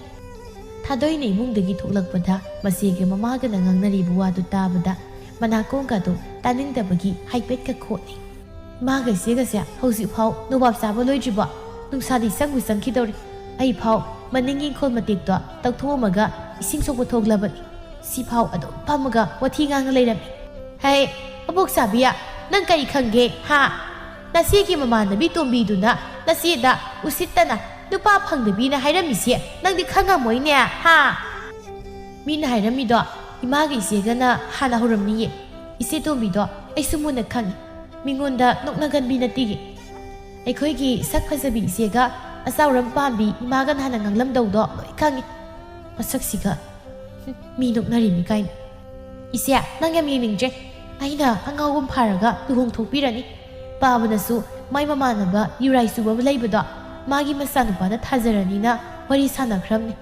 thadoina imungdagi thoklakpada masege mamaga nangangnaribu wadu tabada manakongkado taningdabagi haipetka khotni maga segasa hausi phau nobab saba loijiba nungsadi sangbu sangkhidori ai phau maningi khol matikto takthomaga ising sokbo thoklabani si phau ado pamaga wathi ngang leirami hai abok sabiya nang kai khange ha nasigi mamanabi tombiduna nasida usittana nupa phangdabina hairamisi nangdi khangamoine ha mina hairamido imagi isegana hana horamniye ise tombido aisumuna khangi mingonda noknaganbi natigi aikhoigi sak phajabi isega asawram pambi imagan hana nganglamdawdo loi khangi masaksiga mi noknarimi kain ise nangyam yiningje aina angawum pharaga luhong thokpirani pabanasu mai mamanaba yurai suba leibado magi masanupada thajaranina wari sanakramni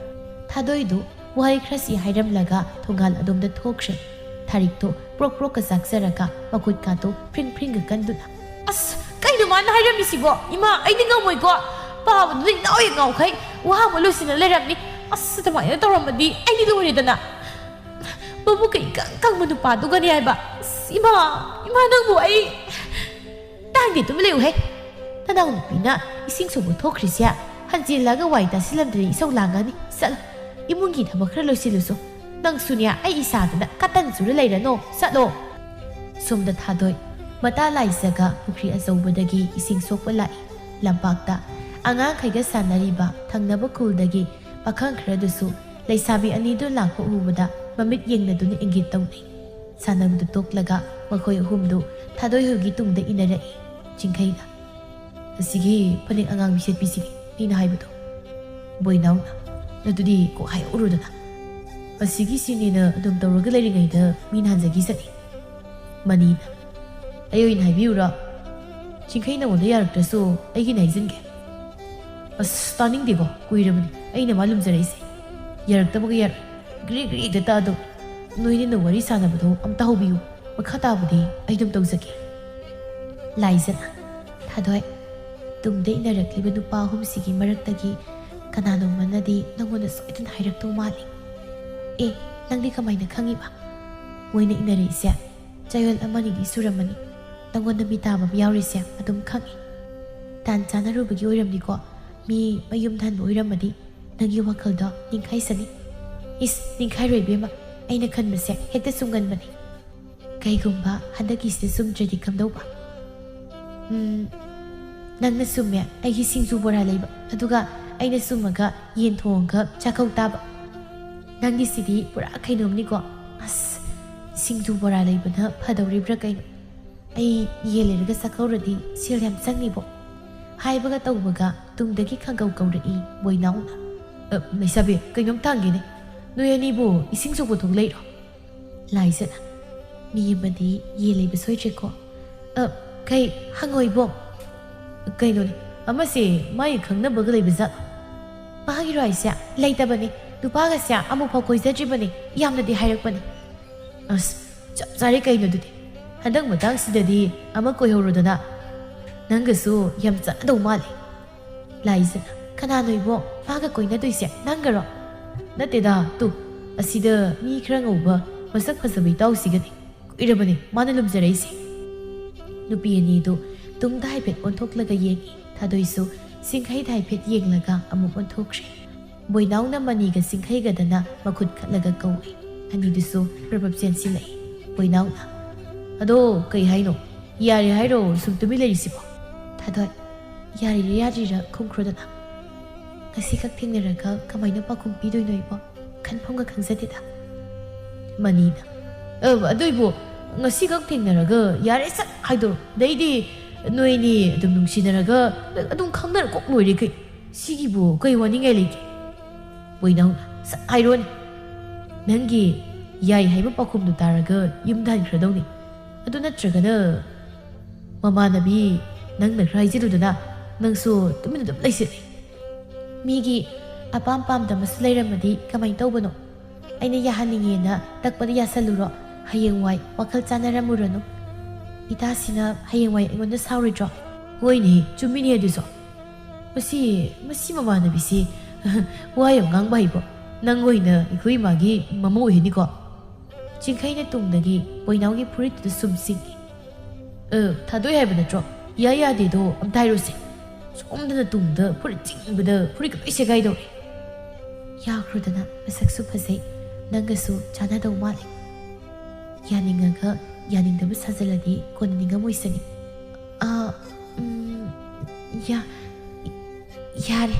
thadoidu wai khrasi hairamlaga thongal adomda thokre ꯊꯥꯔꯤꯛꯇꯣ ꯄ꯭ꯔꯣꯛ ꯄ꯭ꯔꯣꯛꯀ ꯆꯥꯛꯆꯔꯒ ꯃꯈꯨꯠ ꯀꯥꯇꯣ ꯐ꯭ꯔꯤꯡ ꯐ꯭ꯔꯤꯡꯒ ꯀꯟꯗꯨꯅ ꯑꯁ ꯀꯩꯅꯣ ꯃꯥꯅ ꯍꯥꯏꯔꯝꯃꯤꯁꯤꯕꯣ ꯏꯃꯥ ꯑꯩꯗꯤ ꯉꯝꯃꯣꯏꯀꯣ ꯄꯥꯕꯗꯨꯗꯤ ꯅꯥꯎꯌꯦ ꯉꯥꯎꯈꯩ ꯋꯥꯕ ꯂꯣꯏꯁꯤꯟꯅ ꯂꯩꯔꯝꯅꯤ ꯑꯁ ꯑꯗꯨꯃꯥꯏꯅ ꯇꯧꯔꯝꯃꯗꯤ ꯑꯩꯗꯤ ꯂꯣꯏꯔꯦꯗꯅ ꯃꯕꯨ ꯀꯩ ꯀꯪꯕ ꯅꯨꯄꯥꯗꯨꯒꯅꯤ ꯍꯥꯏꯕ ꯑꯁ ꯏꯃꯥ ꯅꯪꯕꯨ ꯑꯩ ꯇꯥꯡꯗꯦ ꯇꯨꯃꯤꯟ ꯂꯩꯌꯨꯍꯦ ꯅꯅꯥꯎ ꯅꯨꯄꯤꯅ ꯏꯁꯤꯡ ꯁꯣꯛꯕ ꯊꯣꯛꯈ꯭ꯔꯤꯁꯦ ꯍꯟꯖꯤꯜꯂꯒ ꯋꯥꯏ ꯇꯥꯁꯤꯜꯂꯝꯗ꯭ꯔꯗꯤ ꯏꯁꯧ ꯂꯥꯡꯒꯅꯤ ꯆꯠꯂꯣ ꯏꯃꯨꯡꯒꯤ ꯊꯕꯛ ꯈꯔ ꯂꯣꯏꯁꯤꯜꯂꯨꯁꯨ ꯅꯪꯁꯨꯅꯦ ꯑꯩ ꯏꯁꯥꯗꯅ ꯀꯇꯟ ꯆꯨꯔ ꯂꯩꯔꯅꯣ ꯆꯠꯂꯣ ꯁꯣꯝꯗ ꯊꯥꯗꯣꯏ ꯃꯇꯥ ꯂꯥꯏꯖꯒ ꯄꯨꯈ꯭ꯔꯤ ꯑꯆꯧꯕꯗꯒꯤ ꯏꯁꯤꯡ ꯁꯣꯛꯄ ꯂꯥꯛꯏ ꯂꯝꯄꯥꯛꯇ ꯑꯉꯥꯡꯈꯩꯒ ꯁꯥꯟꯅꯔꯤꯕ ꯊꯪꯅꯕ ꯈꯨꯜꯗꯒꯤ ꯄꯥꯈꯪ ꯈꯔꯗꯨꯁꯨ ꯂꯩꯁꯥꯕꯤ ꯑꯅꯤꯗꯨ ꯂꯥꯛꯄ ꯎꯕꯗ ꯃꯃꯤꯠ ꯌꯦꯡꯅꯗꯨꯅ ꯏꯪꯒꯤꯠ ꯇꯧꯅꯩ ꯁꯥꯟꯅꯕꯗꯨ ꯇꯣꯛꯂꯒ ꯃꯈꯣꯏ ꯑꯍꯨꯝꯗꯨ ꯊꯥꯗꯣꯏ ꯍꯣꯏꯒꯤ ꯇꯨꯡꯗ ꯏꯟꯅꯔꯛꯏ ꯆꯤꯡꯈꯩꯅ ꯑꯁꯤꯒꯤ ꯐꯅꯦꯛ ꯑꯉꯥꯡꯕꯤ ꯁꯦꯠꯄꯤꯁꯤꯅꯤ ꯑꯩꯅ ꯍꯥꯏꯕꯗꯣ ꯕꯣꯏꯅꯥꯎꯅ ꯑꯗꯨꯗꯤ ꯀꯣꯛ ꯍꯥꯏꯔꯛꯎꯔꯨꯗꯅ ꯑꯁꯤꯒꯤꯁꯤꯅꯦꯅ ꯑꯗꯨꯝ ꯇꯧꯔꯒ ꯂꯩꯔꯤꯉꯩꯗ ꯃꯤꯅ ꯍꯟꯖꯈꯤꯁꯅꯤ ꯃꯅꯤꯅ ꯑꯩ ꯑꯣꯏꯅ ꯍꯥꯏꯕꯤꯌꯨꯔꯣ ꯆꯤꯡꯈꯩ ꯅꯉꯣꯟꯗ ꯌꯥꯔꯛꯇ꯭ꯔꯁꯨ ꯑꯩꯒꯤꯅ ꯍꯥꯏꯖꯤꯟꯒꯦ ꯑꯁ ꯇꯥꯅꯤꯡꯗꯦꯀꯣ ꯀꯨꯏꯔꯕꯅꯤ ꯑꯩꯅ ꯃꯥ ꯂꯨꯝꯖꯔꯛꯏꯁꯦ ꯌꯥꯔꯛꯇꯕꯒ ꯌꯥꯔꯣꯏ ꯒ꯭ꯔꯤ ꯒ꯭ꯔꯤ ꯍꯦꯛꯇ ꯇꯥꯗꯧ ꯅꯣꯏꯅ ꯋꯥꯔꯤ ꯁꯥꯟꯅꯕꯗꯣ ꯑꯝꯇ ꯍꯧꯕꯤꯌꯨ ꯃꯈꯥ ꯇꯥꯕꯗꯤ ꯑꯩ ꯑꯗꯨꯝ ꯇꯧꯖꯒꯦ ꯂꯥꯏꯖꯅ ꯊꯥꯗꯣꯏ ꯇꯨꯡꯗ ꯏꯟꯅꯔꯛꯂꯤꯕ ꯅꯨꯄꯥ ꯑꯍꯨꯝꯁꯤꯒꯤ ꯃꯔꯛꯇꯒꯤ ꯀꯅꯥꯅꯣꯃꯅꯗꯤ ꯅꯪꯉꯣꯟꯗ ꯁꯣꯏꯗꯅ ꯍꯥꯏꯔꯛꯇꯧ ꯃꯥꯜꯂꯤ ꯑꯦ ꯅꯪꯗꯤ ꯀꯃꯥꯏꯅ ꯈꯪꯉꯤꯕ ꯃꯣꯏꯅ ꯏꯟꯅꯔꯛꯏꯁꯦ ꯆꯌꯣꯜ ꯑꯃꯅꯤꯗꯤ ꯁꯨꯔꯝꯃꯅꯤ ꯅꯪꯉꯣꯟꯗ ꯃꯤ ꯇꯥꯕ ꯌꯥꯎꯔꯤꯁꯦ ꯑꯗꯨꯝ ꯈꯪꯉꯤ ꯇꯥꯟ ꯆꯥꯅꯔꯨꯕꯒꯤ ꯑꯣꯏꯔꯝꯅꯤꯀꯣ ꯃꯤ ꯃꯌꯨꯝ ꯊꯟꯕ ꯑꯣꯏꯔꯝꯃꯗꯤ ꯅꯪꯒꯤ ꯋꯥꯈꯜꯗꯣ ꯅꯤꯡꯈꯥꯏꯁꯅꯤ ꯏꯁ ꯅꯤꯡꯈꯥꯏꯔꯣꯏ ꯏꯕꯦꯝꯃ ꯑꯩꯅ ꯈꯟꯕꯁꯦ ꯍꯦꯛꯇ ꯆꯨꯝꯒꯟꯕꯅꯤ ꯀꯩꯒꯨꯝꯕ ꯍꯟꯗꯛꯀꯤꯁꯤꯗ ꯆꯨꯝꯗ꯭ꯔꯗꯤ ꯀꯝꯗꯧꯕ ꯅꯪꯅ ꯆꯨꯝꯃꯦ ꯑꯩꯒꯤ ꯁꯤꯡꯖꯨ ꯕꯣꯔꯥ ꯂꯩꯕ ꯑꯗꯨꯒ ꯑꯩꯅ ꯆꯨꯝꯃꯒ ꯌꯦꯟ ꯊꯣꯡꯉꯒ ꯆꯥꯛꯀꯧ ꯇꯥꯕ ꯅꯪꯒꯤꯁꯤꯗꯤ ꯄꯨꯔꯥ ꯀꯩꯅꯣꯝꯅꯤꯀꯣ ꯑꯁ ꯁꯤꯡꯖꯨ ꯕꯣꯔꯥ ꯂꯩꯕꯅ ꯐꯗꯧꯔꯤꯕ꯭ꯔꯥ ꯀꯩꯅꯣ ꯑꯩ ꯌꯦꯟ ꯂꯩꯔꯒ ꯆꯥꯛꯀꯧꯔꯗꯤ ꯁꯦꯜ ꯌꯥꯝ ꯆꯪꯅꯤꯕꯣ ꯍꯥꯏꯕꯒ ꯇꯧꯕꯒ ꯇꯨꯡꯗꯒꯤ ꯈꯪꯒꯧ ꯀꯧꯔꯛꯏ ꯕꯣꯏꯅꯥꯎꯅ ꯂꯩꯁꯥꯕꯤ ꯀꯩꯅꯣꯝ ꯇꯥꯡꯒꯦꯅꯦ ꯅꯣꯏ ꯑꯅꯤꯕꯨ ꯏꯁꯤꯡ ꯁꯣꯛꯄ ꯊꯣꯛ ꯂꯩꯔꯣ ꯂꯥꯏꯖꯅ ꯃꯤ ꯑꯃꯗꯤ ꯌꯦꯟ ꯂꯩꯕ ꯁꯣꯏꯗ꯭ꯔꯦꯀꯣ ꯀꯩ ꯍꯪꯉꯣꯏꯕꯣ ꯀꯩꯅꯣꯅꯦ ꯑꯃꯁꯦ ꯃꯥꯒꯤ ꯈꯪꯅꯕꯒ ꯂꯩꯕ ꯖꯥꯠ ꯃꯥꯒꯤꯔꯣ ꯍꯥꯏꯁꯦ ꯂꯩꯇꯕꯅꯤ ꯅꯨꯄꯥꯒꯁꯦ ꯑꯃꯨꯛꯐꯥꯎ ꯀꯣꯏꯖꯗ꯭ꯔꯤꯕꯅꯤ ꯌꯥꯝꯅꯗꯤ ꯍꯥꯏꯔꯛꯄꯅꯤ ꯑꯁ ꯆꯞ ꯆꯥꯔꯦ ꯀꯩꯅꯣ ꯑꯗꯨꯗꯤ ꯍꯟꯗꯛ ꯃꯇꯥꯡꯁꯤꯗꯗꯤ ꯑꯃ ꯀꯣꯏꯍꯧꯔꯣꯗꯅ ꯅꯪꯒꯁꯨ ꯌꯥꯝ ꯆꯠꯅꯗꯧ ꯃꯥꯜꯂꯤ ꯂꯥꯏꯖꯅ ꯀꯅꯥꯅꯣ ꯏꯕꯣ ꯃꯥꯒ ꯀꯣꯏꯅꯗꯣꯏꯁꯦ ꯅꯪꯒꯔꯣ ꯅꯠꯇꯦꯗ ꯇꯨ ꯑꯁꯤꯗ ꯃꯤ ꯈꯔ ꯉꯧꯕ ꯃꯁꯛ ꯐꯖꯕ ꯏꯇꯥꯎꯁꯤꯒꯅꯤ ꯀꯨꯏꯔꯕꯅꯤ ꯃꯥꯅ ꯂꯨꯝꯖꯔꯛꯏꯁꯦ ꯅꯨꯄꯤ ꯑꯅꯤꯗꯨ ꯇꯨꯡꯗ ꯍꯥꯏꯐꯦꯠ ꯑꯣꯟꯊꯣꯛꯂꯒ ꯌꯦꯡꯉꯤ ꯊꯥꯗꯣꯏꯁꯨ ꯆꯤꯡꯈꯩꯗ ꯍꯥꯏꯐꯦꯠ ꯌꯦꯡꯂꯒ ꯑꯃꯨꯛ ꯑꯣꯟꯊꯣꯛꯈ꯭ꯔꯦ ꯕꯣꯏꯅꯥꯎꯅ ꯃꯅꯤꯒ ꯆꯤꯡꯈꯩꯒꯗꯅ ꯃꯈꯨꯠ ꯈꯠꯂꯒ ꯀꯧꯏ ꯑꯅꯤꯗꯨꯁꯨ ꯄ꯭ꯔꯕꯞ ꯆꯦꯟꯁꯤꯜꯂꯛꯏ ꯕꯣꯏꯅꯥꯎꯅ ꯑꯗꯣ ꯀꯩ ꯍꯥꯏꯅꯣ ꯌꯥꯔꯦ ꯍꯥꯏꯔꯣ ꯁꯨꯝ ꯇꯨꯃꯤꯟ ꯂꯩꯔꯤꯁꯤꯕꯣ ꯊꯥꯗꯣꯏ ꯌꯥꯔꯤꯔ ꯌꯥꯗ꯭ꯔꯤꯔ ꯈꯨꯝꯈ꯭ꯔꯣꯗꯅ ꯉꯁꯤ ꯈꯛ ꯊꯦꯡꯅꯔꯒ ꯀꯃꯥꯏꯅ ꯄꯥꯎꯈꯨꯝ ꯄꯤꯗꯣꯏꯅꯣ ꯏꯕꯣ ꯈꯟꯐꯝꯒ ꯈꯪꯖꯗꯦꯗ ꯃꯅꯤꯅ ꯑꯗꯨꯏꯕꯨ ꯉꯁꯤ ꯈꯛ ꯊꯦꯡꯅꯔꯒ ꯌꯥꯔꯦ ꯁꯠ ꯍꯥꯏꯗꯣꯔꯣ ꯑꯗꯩꯗꯤ ꯅꯣꯏꯅꯤ ꯑꯗꯨꯝ ꯅꯨꯡꯁꯤꯅꯔꯒ ꯑꯗꯨꯝ ꯈꯪꯅꯔ ꯀꯣꯛ ꯂꯣꯏꯔꯦ ꯀꯩ ꯁꯤꯒꯤꯕꯨ ꯀꯩ ꯋꯥꯅꯤꯡꯉꯥꯏ ꯂꯩꯒꯦ ꯕꯣꯏꯅꯥꯎꯅ ꯁꯠ ꯍꯥꯏꯔꯣꯅꯦ ꯅꯪꯒꯤ ꯌꯥꯏ ꯍꯥꯏꯕ ꯄꯥꯎꯈꯨꯝꯗꯨ ꯇꯥꯔꯒ ꯌꯨꯝꯗ ꯍꯟꯈ꯭ꯔꯗꯧꯅꯤ ꯑꯗꯨ ꯅꯠꯇ꯭ꯔꯒꯅ ꯃꯃꯥꯟꯅꯕꯤ ꯅꯪꯅ ꯈꯔ ꯍꯥꯏꯖꯤꯜꯂꯨꯗꯅ ꯅꯪꯁꯨ ꯇꯨꯃꯤꯟꯅ ꯑꯗꯨꯝ ꯂꯩꯁꯤꯜꯂꯤ ꯃꯤꯒꯤ ꯑꯄꯥꯝ ꯄꯥꯝꯗꯕꯁꯨ ꯂꯩꯔꯝꯃꯗꯤ ꯀꯃꯥꯏꯅ ꯇꯧꯕꯅꯣ ꯑꯩꯅ ꯌꯥꯍꯟꯅꯤꯡꯉꯦꯅ ꯇꯛꯄꯗ ꯌꯥꯁꯜꯂꯨꯔꯣ ꯍꯌꯦꯡꯋꯥꯏ ꯋꯥꯈꯜ ꯆꯥꯟꯅꯔꯝꯃꯨꯔꯅꯨ ꯏꯇꯥꯁꯤꯅ ꯍꯌꯦꯡꯋꯥꯏ ꯑꯩꯉꯣꯟꯗ ꯁꯥꯎꯔꯣꯏꯗ꯭ꯔꯣ ꯍꯣꯏꯅꯦ ꯆꯨꯝꯃꯤꯅꯦ ꯑꯗꯨꯁꯨ ꯃꯁꯤ ꯃꯃꯥꯟꯅꯕꯤꯁꯤ ꯋꯥ ꯌꯥꯝ ꯉꯥꯡꯕ ꯍꯩꯕꯣ ꯅꯪ ꯑꯣꯏꯅ ꯑꯩꯈꯣꯏ ꯏꯃꯥꯒꯤ ꯃꯃꯧ ꯑꯣꯏꯍꯅꯤꯀꯣ ꯆꯤꯡꯈꯩꯅ ꯇꯨꯡꯗꯒꯤ ꯕꯣꯏꯅꯥꯎꯒꯤ ꯐꯨꯔꯤꯠꯇꯨꯗ ꯁꯨꯝ ꯆꯤꯡꯏ ꯊꯥꯗꯣꯏ ꯍꯥꯏꯕ ꯅꯠꯇ꯭ꯔꯣ ꯌꯥꯗꯦꯗꯣ ꯑꯝꯇ ꯍꯥꯏꯔꯣꯁꯦ ꯁꯣꯝꯗꯅ ꯇꯨꯡꯗ ꯐꯨꯔꯤꯠ ꯆꯤꯡꯕꯗ ꯐꯨꯔꯤꯠꯀ ꯂꯣꯏ ꯁꯦꯒꯥꯏꯗꯧꯔꯦ ꯌꯥꯈ꯭ꯔꯣꯗꯅ ꯃꯁꯛꯁꯨ ꯐꯖꯩ ꯅꯪꯒꯁꯨ ꯆꯥꯟꯅꯗꯧ ꯃꯥꯜꯂꯤ ꯌꯥꯅꯤꯡꯉꯒ ꯌꯥꯅꯤꯡꯗꯕ ꯁꯥꯖꯜꯂꯗꯤ ꯀꯣꯟꯅꯅꯤꯡꯉꯝꯃꯣꯏꯁꯅꯤ ꯌꯥꯔꯦ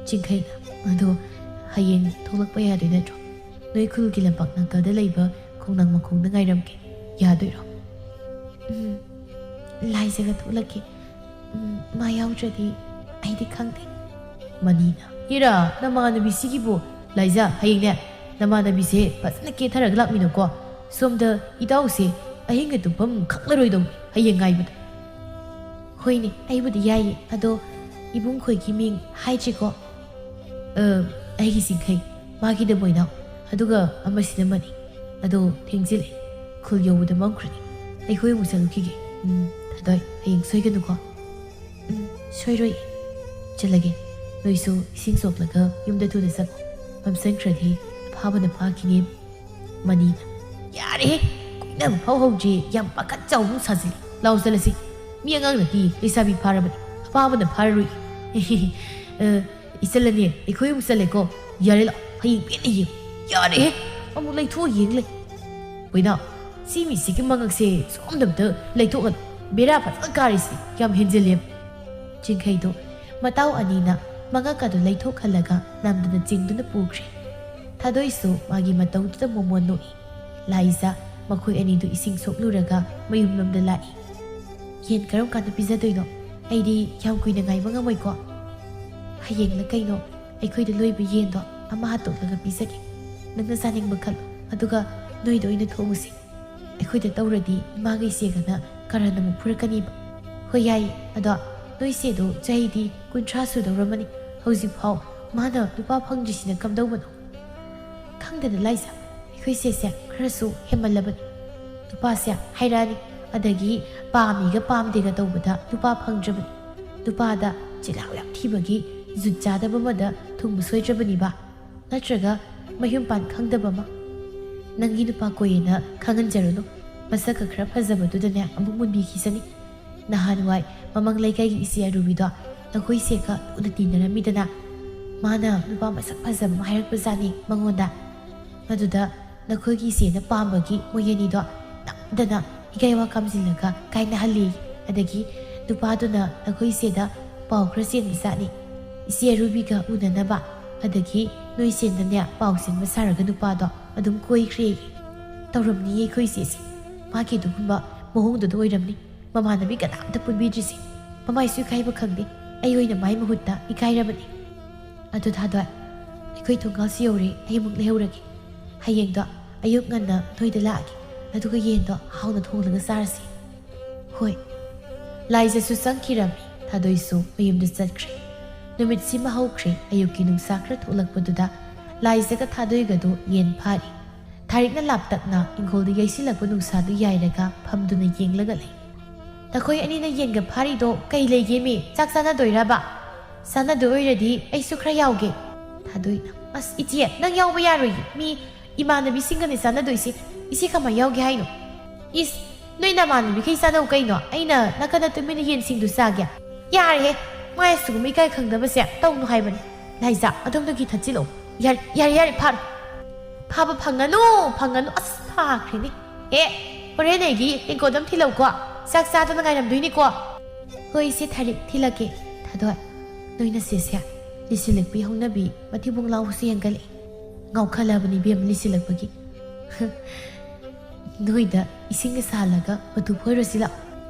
ꯆꯤꯡꯈꯩꯅ ꯑꯗꯣ ꯍꯌꯦꯡ ꯊꯣꯛꯂꯛꯄ ꯌꯥꯗꯣꯏ ꯅꯠꯇ꯭ꯔꯣ ꯅꯣꯏ ꯈꯨꯜꯒꯤ ꯂꯝꯄꯥꯛ ꯅꯥꯀꯜꯗ ꯂꯩꯕ ꯈꯣꯡꯅꯥꯡ ꯃꯈꯣꯡꯗ ꯉꯥꯏꯔꯝꯒꯦ ꯌꯥꯗꯣꯏꯔꯣ ꯂꯥꯏꯖꯒ ꯊꯣꯛꯂꯛꯀꯦ ꯃꯥ ꯌꯥꯎꯗ꯭ꯔꯗꯤ ꯑꯩꯗꯤ ꯈꯪꯗꯦ ꯃꯅꯤꯅ ꯏꯔꯥ ꯅꯃꯥꯟꯅꯕꯤꯁꯤꯒꯤꯕꯨ ꯂꯥꯏꯖꯥ ꯍꯌꯦꯡꯅꯦ ꯅꯃꯥꯟꯅꯕꯤꯁꯦ ꯐꯖꯅ ꯀꯦꯊꯔꯒ ꯂꯥꯛꯃꯤꯟꯅꯧꯀꯣ ꯁꯣꯝꯗ ꯏꯇꯥꯎꯁꯦ ꯑꯍꯤꯡꯒ ꯇꯨꯝꯐꯝ ꯈꯪꯂꯔꯣꯏꯗꯧꯅꯤ ꯍꯌꯦꯡ ꯉꯥꯏꯕꯗ ꯍꯣꯏꯅꯦ ꯑꯩꯕꯨꯗꯤ ꯌꯥꯏꯌꯦ ꯑꯗꯣ ꯏꯕꯨꯡ ꯈꯣꯏꯒꯤ ꯃꯤꯡ ꯍꯥꯏꯗ꯭ꯔꯤꯀꯣ ꯑꯩꯒꯤ ꯆꯤꯡꯈꯩ ꯃꯥꯒꯤꯗ ꯕꯣꯏꯅꯥꯎ ꯑꯗꯨꯒ ꯑꯃꯁꯤꯅ ꯃꯅꯤ ꯑꯗꯣ ꯊꯦꯡꯖꯤꯜꯂꯦ ꯈꯨꯜ ꯌꯧꯕꯗ ꯃꯝꯈ꯭ꯔꯅꯤ ꯑꯩꯈꯣꯏ ꯑꯃꯨꯛ ꯆꯠꯂꯨꯈꯤꯒꯦ ꯊꯥꯗꯣꯏ ꯍꯌꯦꯡ ꯁꯣꯏꯒꯅꯨꯀꯣ ꯁꯣꯏꯔꯣꯏ ꯆꯠꯂꯒꯦ ꯅꯣꯏꯁꯨ ꯏꯁꯤꯡ ꯁꯣꯛꯂꯒ ꯌꯨꯝꯗ ꯊꯨꯅ ꯆꯠꯂꯣ ꯃꯝꯁꯟꯈ꯭ꯔꯗꯤ ꯑꯐꯥꯕꯅ ꯐꯥꯈꯤꯅꯤ ꯃꯅꯤꯅ ꯌꯥꯔꯦ ꯀꯨꯏꯅꯕ ꯐꯥꯎ ꯍꯧꯗ꯭ꯔꯤ ꯌꯥꯝ ꯄꯥꯈꯠ ꯆꯥꯎꯕ ꯁꯥꯖꯤꯜꯂꯤ ꯂꯥꯎ ꯆꯠꯂꯁꯤ ꯃꯤ ꯑꯉꯥꯡꯅꯗꯤ ꯂꯩꯁꯥꯕꯤ ꯐꯥꯔꯕꯅꯤ ꯑꯐꯥꯕꯅ ꯐꯥꯔꯔꯣꯏ ꯏꯆꯜꯂꯅꯤ ꯑꯩꯈꯣꯏ ꯑꯃꯨꯛ ꯆꯠꯂꯦꯀꯣ ꯌꯥꯔꯦ ꯂꯥꯛꯑꯣ ꯍꯌꯦꯡ ꯄꯦꯟꯅ ꯌꯦꯡꯉꯨ ꯌꯥꯔꯦ ꯑꯃꯨꯛ ꯂꯩꯊꯣꯛꯑ ꯌꯦꯡ ꯂꯩ ꯍꯣꯏꯅ ꯁꯤ ꯃꯤꯁꯤꯒꯤ ꯃꯉꯛꯁꯦ ꯁꯣꯝꯗꯝꯇ ꯂꯩꯊꯣꯛꯑꯅ ꯕꯦꯔꯥ ꯐꯖꯅ ꯀꯥꯔꯤꯁꯤ ꯌꯥꯝ ꯍꯦꯟꯖꯤꯜꯂꯦ ꯆꯤꯡꯈꯩꯗꯣ ꯃꯇꯥꯎ ꯑꯅꯤꯅ ꯃꯉꯛ ꯑꯗꯨ ꯂꯩꯊꯣꯛꯍꯜꯂꯒ ꯅꯝꯗꯨꯅ ꯆꯤꯡꯗꯨꯅ ꯄꯨꯈ꯭ꯔꯦ ꯊꯥꯗꯣꯏꯁꯨ ꯃꯥꯒꯤ ꯃꯇꯧꯗꯨꯗ ꯃꯣꯃꯣꯟ ꯅꯣꯛꯏ ꯂꯥꯏꯖꯥ ꯃꯈꯣꯏ ꯑꯅꯤꯗꯨ ꯏꯁꯤꯡ ꯁꯣꯛꯂꯨꯔꯒ ꯃꯌꯨꯝꯂꯣꯝꯗ ꯂꯥꯛꯏ ꯌꯦꯟ ꯀꯔꯝ ꯀꯥꯟꯗ ꯄꯤꯖꯗꯣꯏꯅꯣ ꯑꯩꯗꯤ ꯌꯥꯝ ꯀꯨꯏꯅ ꯉꯥꯏꯕ ꯉꯝꯃꯣꯏꯀꯣ ꯍꯌꯦꯡꯂ ꯀꯩꯅꯣ ꯑꯩꯈꯣꯏꯗ ꯂꯣꯏꯕ ꯌꯦꯟꯗꯣ ꯑꯃ ꯍꯥꯠꯇꯣꯛꯂꯒ ꯄꯤꯖꯒꯦ ꯅꯪꯅ ꯆꯥꯅꯤꯡꯕ ꯈꯜꯂꯣ ꯑꯗꯨꯒ ꯅꯣꯏꯗ ꯑꯣꯏꯅ ꯊꯣꯡꯉꯨꯁꯤ ꯑꯩꯈꯣꯏꯗ ꯇꯧꯔꯗꯤ ꯏꯃꯥꯒ ꯏꯆꯦꯒꯅ ꯀꯔꯟ ꯑꯃꯨꯛ ꯐꯨꯔꯛꯀꯅꯤꯕ ꯍꯣꯏ ꯌꯥꯏ ꯑꯗꯣ ꯅꯣꯏ ꯏꯆꯦꯗꯣ ꯆꯍꯤꯗꯤ 30 ꯁꯨꯗꯧꯔꯝꯃꯅꯤ ꯍꯧꯖꯤꯛꯐꯥꯎ ꯃꯥꯅ ꯅꯨꯄꯥ ꯐꯪꯗ꯭ꯔꯤꯁꯤꯅ ꯀꯝꯗꯧꯕꯅꯣ ꯈꯪꯗꯅ ꯂꯥꯏꯖꯥ ꯑꯩꯈꯣꯏ ꯏꯆꯦꯁꯦ ꯈꯔꯁꯨ ꯍꯦꯟꯃꯜꯂꯕꯅꯤ ꯅꯨꯄꯥꯁꯦ ꯍꯥꯏꯔꯛꯑꯅꯤ ꯑꯗꯒꯤ ꯄꯥꯝꯃꯤꯒ ꯄꯥꯝꯗꯦꯒ ꯇꯧꯕꯗ ꯅꯨꯄꯥ ꯐꯪꯗ꯭ꯔꯕꯅꯤ ꯅꯨꯄꯥꯗ ꯆꯤꯜꯍꯥꯎ ꯌꯥꯝ ꯊꯤꯕꯒꯤ ꯖꯨꯠ ꯆꯥꯗꯕ ꯑꯃꯗ ꯊꯨꯡꯕ ꯁꯣꯏꯗ꯭ꯔꯕꯅꯤꯕ ꯅꯠꯇ꯭ꯔꯒ ꯃꯌꯨꯝ ꯄꯥꯟ ꯈꯪꯗꯕ ꯑꯃ ꯅꯪꯒꯤ ꯅꯨꯄꯥ ꯀꯣꯏꯌꯦꯅ ꯈꯪꯍꯟꯖꯔꯨꯅꯨ ꯃꯁꯛꯀ ꯈꯔ ꯐꯖꯕꯗꯨꯗꯅꯦ ꯑꯃꯨꯛ ꯃꯨꯟꯕꯤꯈꯤꯁꯅꯤ ꯅꯍꯥꯟꯋꯥꯏ ꯃꯃꯪ ꯂꯩꯀꯥꯏꯒꯤ ꯏꯆꯦ ꯑꯔꯨꯕꯤꯗꯣ ꯅꯈꯣꯏ ꯏꯆꯦꯒ ꯂꯨꯅ ꯇꯤꯟꯅꯔꯝꯃꯤꯗꯅ ꯃꯥꯅ ꯅꯨꯄꯥ ꯃꯁꯛ ꯐꯖꯕ ꯑꯃ ꯍꯥꯏꯔꯛꯄꯖꯥꯠꯅꯤ ꯃꯉꯣꯟꯗ ꯑꯗꯨꯗ ꯅꯈꯣꯏꯒꯤ ꯏꯆꯦꯅ ꯄꯥꯝꯕꯒꯤ ꯃꯣꯏ ꯑꯅꯤꯗꯣ ꯅꯝꯗꯅ ꯏꯀꯥꯏ ꯋꯥ ꯀꯥꯝꯁꯤꯜꯂꯒ ꯀꯥꯏꯅꯍꯜꯂꯤ ꯑꯗꯒꯤ ꯅꯨꯄꯥꯗꯨꯅ ꯅꯈꯣꯏ ꯏꯆꯦꯗ ꯄꯥꯎ ꯈꯔ ꯆꯦꯟꯕꯖꯥꯠꯅꯤ ꯏꯆꯦ ꯑꯔꯨꯕꯤꯒ ꯎꯅꯅꯕ ꯑꯗꯒꯤ ꯅꯣꯏ ꯏꯆꯦꯅꯅꯦ ꯄꯥꯎ ꯆꯦꯟꯕ ꯁꯥꯔꯒ ꯅꯨꯄꯥꯗꯣ ꯑꯗꯨꯝ ꯀꯣꯏꯈ꯭ꯔꯦ ꯇꯧꯔꯝꯅꯤꯌꯦ ꯑꯩꯈꯣꯏ ꯏꯆꯦꯁꯦ ꯃꯥꯒꯤ ꯑꯗꯨꯒꯨꯝꯕ ꯃꯑꯣꯡꯗꯨꯗ ꯑꯣꯏꯔꯝꯅꯤ ꯃꯃꯥꯟꯅꯕꯤ ꯀꯅꯥꯝꯇ ꯄꯨꯟꯕꯤꯗ꯭ꯔꯤꯁꯦ ꯃꯃꯥꯏꯁꯨ ꯏꯀꯥꯏꯕ ꯈꯪꯗꯦ ꯑꯩ ꯑꯣꯏꯅ ꯃꯥꯏ ꯃꯍꯨꯠꯇ ꯏꯀꯥꯏꯔꯕꯅꯤ ꯑꯗꯨ ꯊꯥꯗꯣꯏ ꯑꯩꯈꯣꯏ ꯊꯣꯡꯒꯥꯜꯁꯤ ꯌꯧꯔꯦ ꯑꯩ ꯑꯃꯨꯛ ꯂꯩꯍꯧꯔꯒꯦ ꯍꯌꯦꯡꯗꯣ ꯑꯌꯨꯛ ꯉꯟꯅ ꯅꯣꯏꯗ ꯂꯥꯛꯑꯒꯦ ꯑꯗꯨꯒ ꯌꯦꯟꯗꯣ ꯍꯥꯎꯅ ꯊꯣꯡꯂꯒ ꯆꯥꯔꯁꯤ ꯍꯣꯏ ꯂꯥꯏꯖꯁꯨ ꯆꯪꯈꯤꯔꯝꯃꯤ ꯊꯥꯗꯣꯏꯁꯨ ꯃꯌꯨꯝꯗ ꯆꯠꯈ꯭ꯔꯦ ꯅꯨꯃꯤꯠꯁꯤꯃ ꯍꯧꯈ꯭ꯔꯦ ꯑꯌꯨꯛꯀꯤ ꯅꯨꯡꯁꯥ ꯈꯔ ꯊꯣꯛꯂꯛꯄꯗꯨꯗ ꯂꯥꯏꯖꯒ ꯊꯥꯗꯣꯏꯒꯗꯨ ꯌꯦꯟ ꯐꯥꯔꯤ ꯊꯥꯔꯤꯛꯅ ꯂꯥꯞꯇꯛꯅ ꯏꯪꯈꯣꯜꯗ ꯌꯩꯁꯤꯜꯂꯛꯄ ꯅꯨꯡꯁꯥꯗꯨ ꯌꯥꯏꯔꯒ ꯐꯝꯗꯨꯅ ꯌꯦꯡꯂꯒ ꯂꯩ ꯅꯈꯣꯏ ꯑꯅꯤꯅ ꯌꯦꯟꯒ ꯐꯥꯔꯤꯗꯣ ꯀꯩ ꯂꯩꯒꯦ ꯃꯤ ꯆꯥꯛ ꯆꯥꯅꯗꯣꯏꯔꯕ ꯆꯥꯅꯗꯣꯏ ꯑꯣꯏꯔꯗꯤ ꯑꯩꯁꯨ ꯈꯔ ꯌꯥꯎꯒꯦ ꯊꯥꯗꯣꯏꯅ ꯑꯁ ꯏꯆꯦ ꯅꯪ ꯌꯥꯎꯕ ꯌꯥꯔꯣꯏꯌꯦ ꯃꯤ ꯏꯃꯥꯟꯅꯕꯤꯁꯤꯡꯒꯅꯦ ꯆꯥꯅꯗꯣꯏꯁꯦ ꯏꯆꯦ ꯀꯃꯥꯏ ꯌꯥꯎꯒꯦ ꯍꯥꯏꯅꯣ ꯏꯁ ꯅꯣꯏ ꯅꯃꯥꯟꯅꯕꯤꯈꯩ ꯆꯥꯅꯧ ꯀꯩꯅꯣ ꯑꯩꯅ ꯅꯥꯀꯟꯗ ꯇꯨꯃꯤꯟꯅ ꯌꯦꯟꯁꯤꯡꯗꯨ ꯆꯥꯒꯦ ꯌꯥꯔꯦꯍꯦ ꯃꯥꯏ ꯑꯁꯤꯒꯨꯝꯕ ꯏꯀꯥꯏ ꯈꯪꯗꯕꯁꯦ ꯇꯧꯅꯨ ꯍꯥꯏꯕꯅꯤ ꯂꯥꯏꯖꯥ ꯑꯗꯣꯝꯗꯒꯤ ꯊꯠꯆꯤꯜꯂꯛꯑꯣ ꯌꯥꯔꯦ ꯐꯥꯔꯣ ꯐꯥꯕ ꯐꯪꯉꯅꯨ ꯑꯁ ꯐꯥꯈ꯭ꯔꯦꯅꯦ ꯍꯣꯔꯦꯟ ꯑꯩꯒꯤ ꯇꯦꯡꯀꯣꯠ ꯑꯃ ꯊꯤꯜꯂꯛꯎꯀꯣ ꯆꯥꯛ ꯆꯥꯗꯅ ꯉꯥꯏꯔꯝꯗꯣꯏꯅꯤꯀꯣ ꯍꯣꯏ ꯏꯆꯦ ꯊꯥꯔꯤꯛ ꯊꯤꯜꯂꯛꯀꯦ ꯊꯥꯗꯣꯏ ꯅꯣꯏꯅ ꯆꯦꯁꯦ ꯂꯤꯁꯤꯜꯂꯛꯄꯤ ꯍꯧꯅꯕꯤ ꯃꯊꯤꯕꯣꯡ ꯂꯥꯎꯕꯁꯨ ꯍꯦꯟꯒꯠꯂꯛꯏ ꯉꯥꯎꯈꯠꯂꯕꯅꯤ ꯏꯕꯦꯝ ꯂꯤꯁꯤꯜꯂꯛꯄꯒꯤ ꯅꯣꯏꯗ ꯏꯁꯤꯡꯒ ꯁꯥꯍꯜꯂꯒ ꯃꯇꯨ ꯐꯣꯏꯔꯨꯁꯤ ꯂꯥꯛꯑꯣ